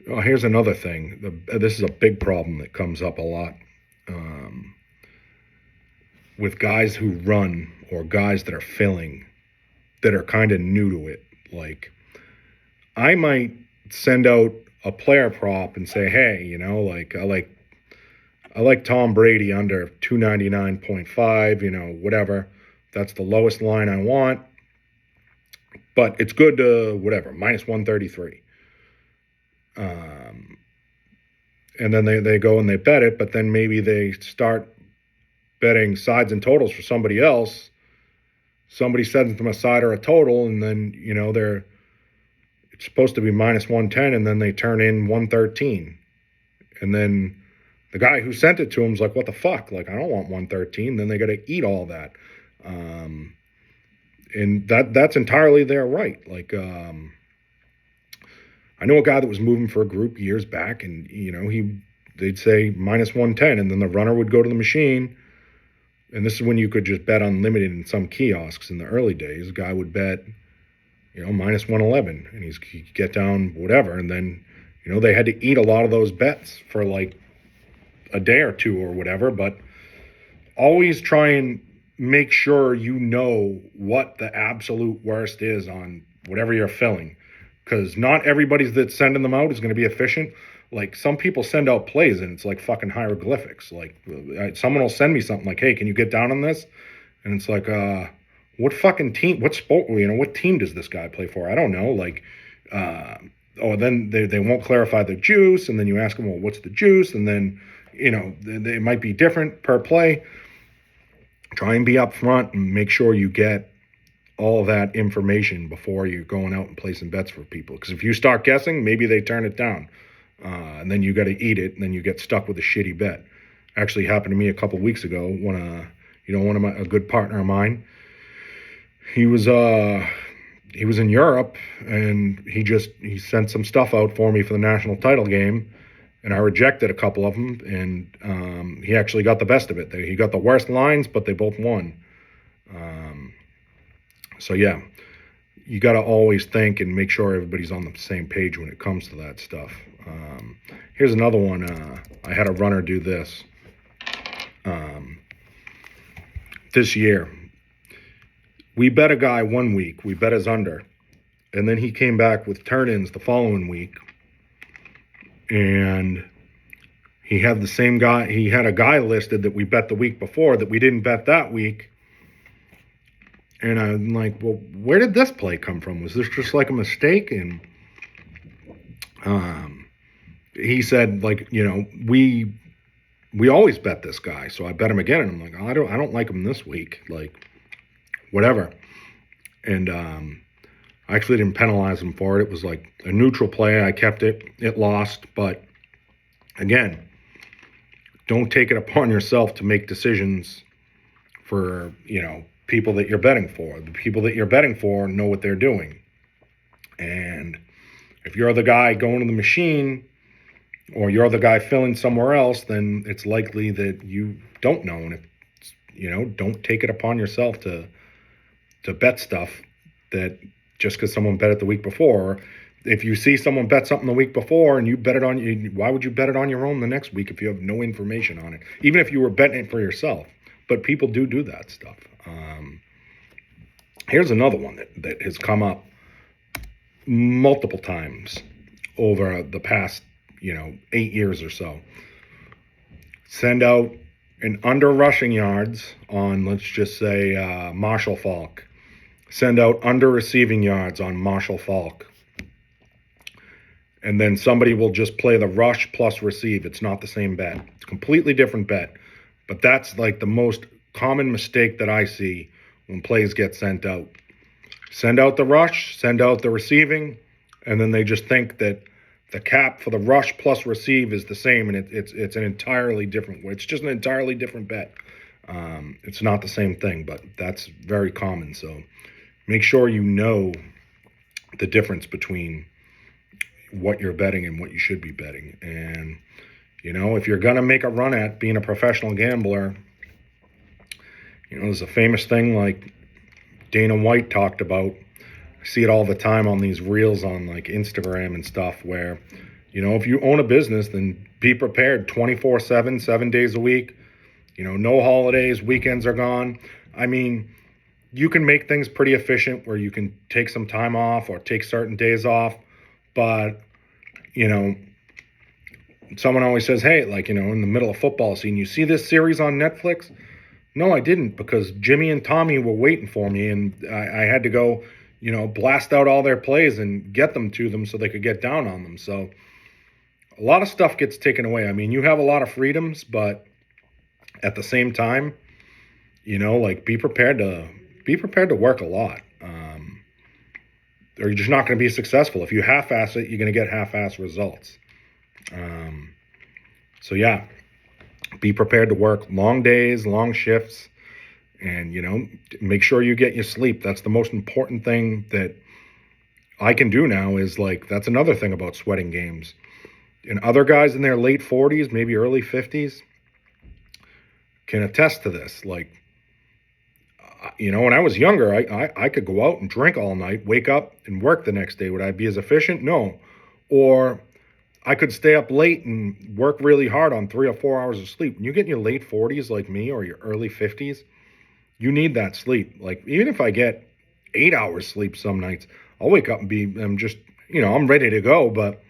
Oh, here's another thing. This is a big problem that comes up a lot with guys who run or guys that are filling that are kind of new to it. Like I might send out a player prop and say, hey, I like Tom Brady under 299.5, whatever. That's the lowest line I want. But it's good to, whatever, minus 133. and then they go and they bet it, but then maybe they start betting sides and totals for somebody else. Somebody sends them a side or a total, and then, it's supposed to be minus 110, and then they turn in 113. And then the guy who sent it to him is like, what the fuck? Like, I don't want 113. Then they got to eat all that. And that's entirely their right. Like, I know a guy that was moving for a group years back, and, they'd say minus 110, and then the runner would go to the machine. And this is when you could just bet unlimited in some kiosks in the early days. A guy would bet, minus 111, and he'd get down whatever. And then, they had to eat a lot of those bets for like a day or two or whatever. But always try and make sure you know what the absolute worst is on whatever you're filling. Because not everybody that's sending them out is going to be efficient. Like, some people send out plays and it's like fucking hieroglyphics. Like, someone will send me something like, hey, can you get down on this? And it's like, what fucking team, what sport, what team does this guy play for? I don't know. Like, then they won't clarify the juice. And then you ask them, well, what's the juice? And then, they might be different per play. Try and be upfront and make sure you get all of that information before you're going out and placing bets for people. Because if you start guessing, maybe they turn it down. And then you got to eat it, and then you get stuck with a shitty bet. Actually happened to me a couple weeks ago when a good partner of mine, he was in Europe, and he sent some stuff out for me for the national title game, and I rejected a couple of them, and he actually got the best of it. He got the worst lines, but they both won. So yeah, you got to always think and make sure everybody's on the same page when it comes to that stuff. Here's another one. I had a runner do this this year. We bet a guy one week. We bet his under. And then he came back with turn-ins the following week. And he had the same guy. He had a guy listed that we bet the week before that we didn't bet that week. And I'm like, well, where did this play come from? Was this just like a mistake? And he said, like, we always bet this guy. So I bet him again. And I'm like, I don't like him this week. Like, whatever. And I actually didn't penalize him for it. It was like a neutral play. I kept it. It lost. But again, don't take it upon yourself to make decisions for, people that you're betting for. The people that you're betting for know what they're doing. And if you're the guy going to the machine, or you're the guy filling somewhere else, then it's likely that you don't know. And if, don't take it upon yourself to bet stuff that just because someone bet it the week before. If you see someone bet something the week before and you bet it on, why would you bet it on your own the next week if you have no information on it? Even if you were betting it for yourself. But people do that stuff. Here's another one that has come up multiple times over the past, 8 years or so. Send out an under rushing yards on, let's just say, Marshall Faulk. Send out under receiving yards on Marshall Faulk. And then somebody will just play the rush plus receive. It's not the same bet. It's a completely different bet. But that's like the most common mistake that I see when plays get sent out. Send out the rush, send out the receiving, and then they just think that the cap for the rush plus receive is the same, and it's an entirely different. It's just an entirely different bet. It's not the same thing, but that's very common. So make sure you know the difference between what you're betting and what you should be betting. And if you're going to make a run at being a professional gambler, there's a famous thing like Dana White talked about. I see it all the time on these reels on like Instagram and stuff where, if you own a business, then be prepared 24/7, 7 days a week, no holidays, weekends are gone. I mean, you can make things pretty efficient where you can take some time off or take certain days off. But, someone always says, hey, like, in the middle of football season, you see this series on Netflix? No, I didn't, because Jimmy and Tommy were waiting for me, and I had to go, blast out all their plays and get them to them so they could get down on them. So a lot of stuff gets taken away. I mean, you have a lot of freedoms, but at the same time, like be prepared to work a lot. Or you're just not going to be successful. If you half-ass it, you're going to get half-ass results. So yeah, be prepared to work long days, long shifts, and make sure you get your sleep. That's the most important thing that I can do now. Is like, that's another thing about sweating games. And other guys in their late 40s, maybe early 50s, can attest to this. Like, when I was younger, I could go out and drink all night, wake up and work the next day. Would I be as efficient? No. Or I could stay up late and work really hard on 3 or 4 hours of sleep. When you get in your late 40s like me, or your early 50s, you need that sleep. Like, even if I get 8 hours sleep some nights, I'll wake up and I'm just, I'm ready to go, but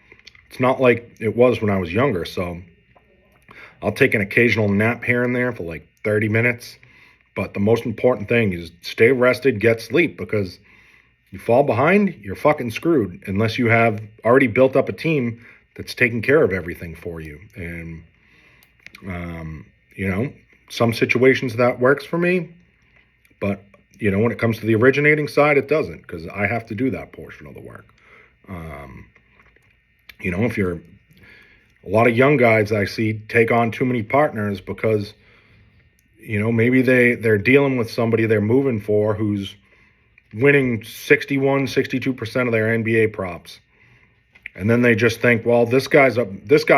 it's not like it was when I was younger. So I'll take an occasional nap here and there for like 30 minutes. But the most important thing is stay rested, get sleep, because you fall behind, you're fucking screwed unless you have already built up a team that's taking care of everything for you. And, some situations that works for me, but, when it comes to the originating side, it doesn't, because I have to do that portion of the work. If you're a lot of young guys I see take on too many partners because, maybe they're dealing with somebody they're moving for who's winning 61, 62% of their NBA props. And then they just think, well, this guy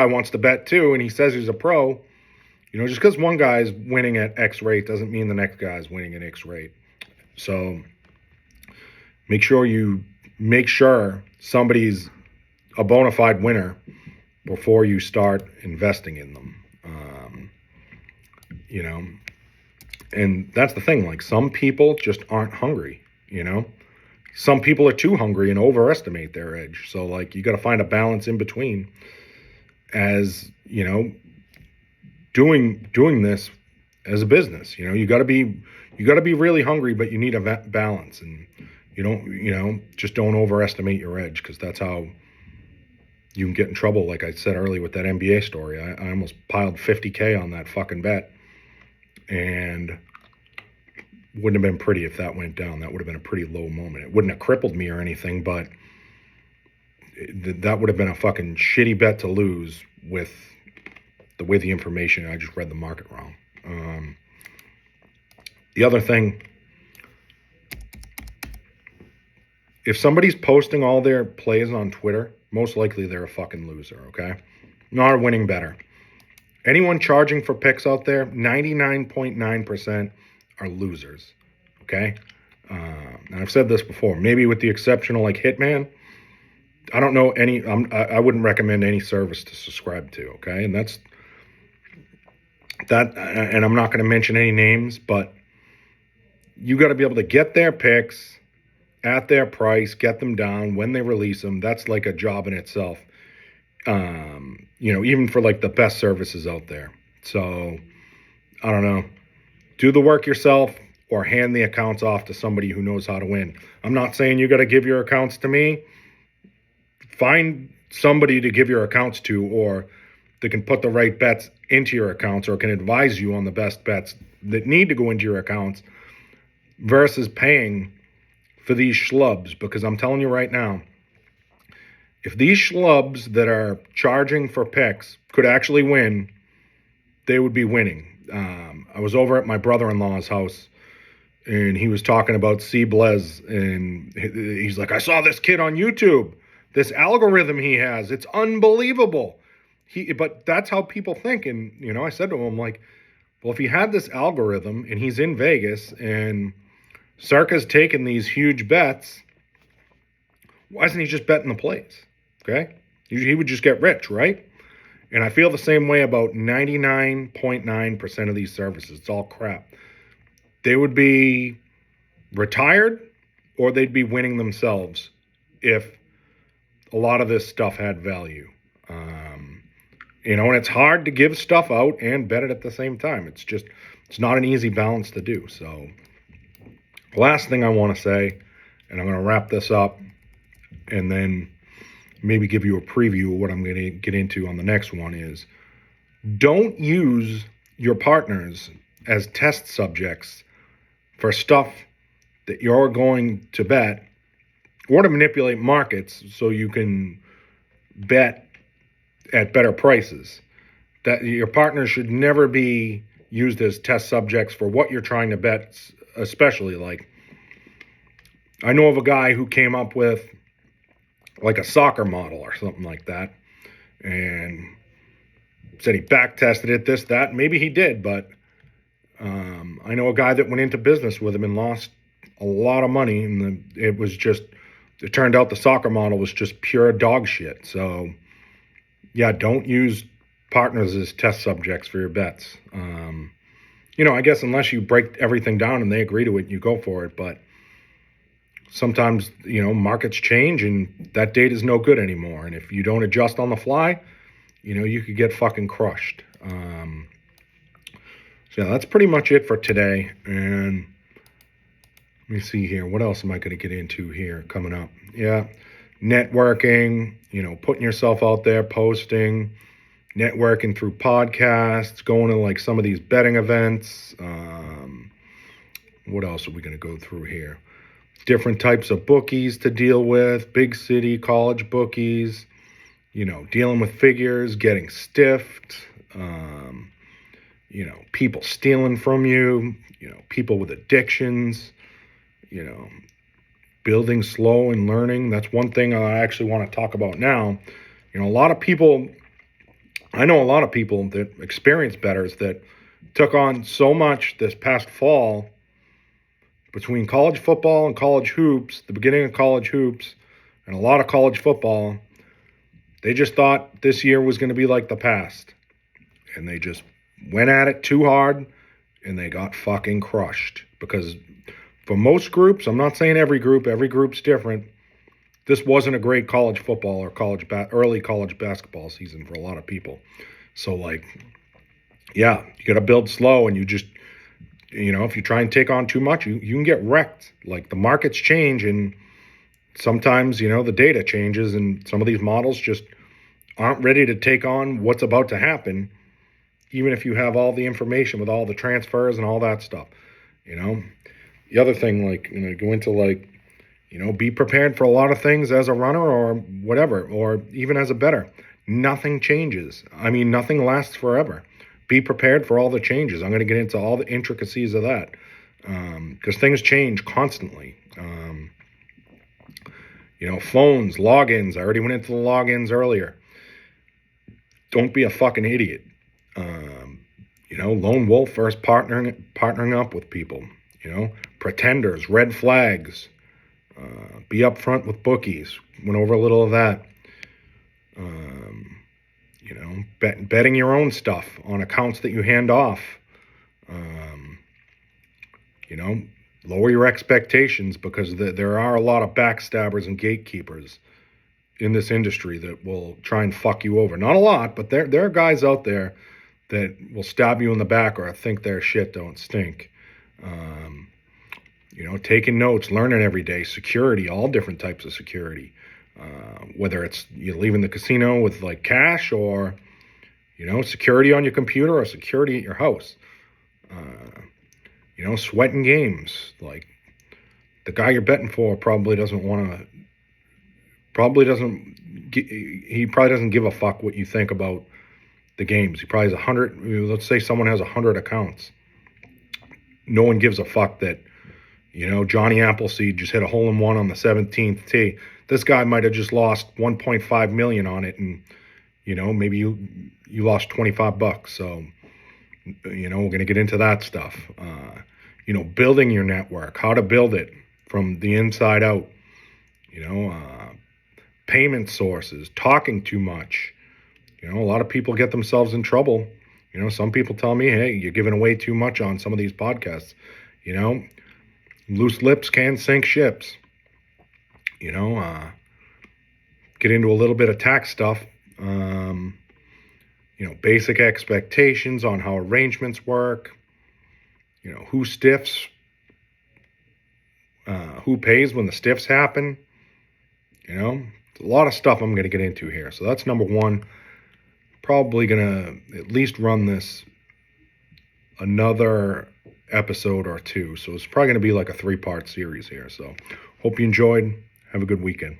wants to bet too, and he says he's a pro. Just because one guy's winning at X rate doesn't mean the next guy's winning at X rate. So make sure somebody's a bona fide winner before you start investing in them. And that's the thing. Like, some people just aren't hungry. Some people are too hungry and overestimate their edge. So, like, you got to find a balance in between. As doing this as a business. You got to be really hungry, but you need a balance, and just don't overestimate your edge, because that's how you can get in trouble. Like I said earlier with that NBA story, I almost piled $50K on that fucking bet, and wouldn't have been pretty if that went down. That would have been a pretty low moment. It wouldn't have crippled me or anything, but that would have been a fucking shitty bet to lose with the way the information, I just read the market wrong. The other thing, if somebody's posting all their plays on Twitter, most likely they're a fucking loser, okay? Not a winning better. Anyone charging for picks out there, 99.9% are losers, okay? And I've said this before, maybe with the exception of like Hitman. I don't know I wouldn't recommend any service to subscribe to, okay? And that's that, and I'm not going to mention any names, but you got to be able to get their picks at their price, get them down when they release them. That's like a job in itself. Even for like the best services out there. So I don't know, do the work yourself or hand the accounts off to somebody who knows how to win. I'm not saying you got to give your accounts to me. Find somebody to give your accounts to, or that can put the right bets into your accounts, or can advise you on the best bets that need to go into your accounts, versus paying for these schlubs. Because I'm telling you right now, if these schlubs that are charging for picks could actually win, they would be winning. I was over at my brother-in-law's house, and he was talking about C. Blez, and he's like, I saw this kid on YouTube. This algorithm he has, it's unbelievable. But that's how people think. And, I said to him, like, well, if he had this algorithm and he's in Vegas and Circa's taking these huge bets, why isn't he just betting the plays? Okay? He would just get rich, right? And I feel the same way about 99.9% of these services. It's all crap. They would be retired, or they'd be winning themselves if a lot of this stuff had value. And it's hard to give stuff out and bet it at the same time. It's not an easy balance to do. So, last thing I want to say, and I'm going to wrap this up, and then maybe give you a preview of what I'm going to get into on the next one is, don't use your partners as test subjects for stuff that you're going to bet or to manipulate markets so you can bet at better prices. That your partners should never be used as test subjects for what you're trying to bet, especially like I know of a guy who came up with like a soccer model or something like that and said he back tested it, this, that. Maybe he did, but I know a guy that went into business with him and lost a lot of money, and it turned out the soccer model was just pure dog shit. So, yeah, don't use partners as test subjects for your bets. I guess unless you break everything down and they agree to it, you go for it. But sometimes, markets change and that date is no good anymore. And if you don't adjust on the fly, you could get fucking crushed. So that's pretty much it for today. And let me see here. What else am I going to get into here coming up? Yeah, networking, putting yourself out there, posting, networking through podcasts, going to like some of these betting events. What else are we going to go through here? Different types of bookies to deal with, big city, college bookies, dealing with figures, getting stiffed, people stealing from you, people with addictions, building slow and learning. That's one thing I actually want to talk about now. I know a lot of people that experience bettors that took on so much this past fall between college football and college hoops, the beginning of college hoops, and a lot of college football. They just thought this year was going to be like the past. And they just went at it too hard, and they got fucking crushed. Because for most groups, I'm not saying every group's different, this wasn't a great college football or early college basketball season for a lot of people. So, you got to build slow, and you just, if you try and take on too much, you can get wrecked. Like, the markets change, and sometimes, the data changes, and some of these models just aren't ready to take on what's about to happen, even if you have all the information with all the transfers and all that stuff. The other thing, go into be prepared for a lot of things as a runner or whatever, or even as a bettor. Nothing changes. I mean, nothing lasts forever. Be prepared for all the changes. I'm going to get into all the intricacies of that because things change constantly. Phones, logins. I already went into the logins earlier. Don't be a fucking idiot. Lone wolf versus partnering up with people. Pretenders, red flags. Be upfront with bookies. Went over a little of that. Betting your own stuff on accounts that you hand off. Lower your expectations because there are a lot of backstabbers and gatekeepers in this industry that will try and fuck you over. Not a lot, but there are guys out there that will stab you in the back or think their shit don't stink. Taking notes, learning every day, security, all different types of security. Whether it's you leaving the casino with cash or, security on your computer or security at your house. Sweating games. Like, the guy you're betting for probably doesn't give a fuck what you think about the games. He probably has 100, let's say someone has 100 accounts. No one gives a fuck that, Johnny Appleseed just hit a hole-in-one on the 17th tee. This guy might have just lost $1.5 million on it, and, maybe you lost $25. So, we're going to get into that stuff. Building your network, how to build it from the inside out. Payment sources, talking too much. A lot of people get themselves in trouble. Some people tell me, hey, you're giving away too much on some of these podcasts. Loose lips can sink ships. Get into a little bit of tax stuff. Basic expectations on how arrangements work. Who stiffs, who pays when the stiffs happen. a lot of stuff I'm going to get into here. So that's number one. Probably going to at least run this another episode or two. So it's probably going to be like a 3-part series here. So hope you enjoyed. Have a good weekend.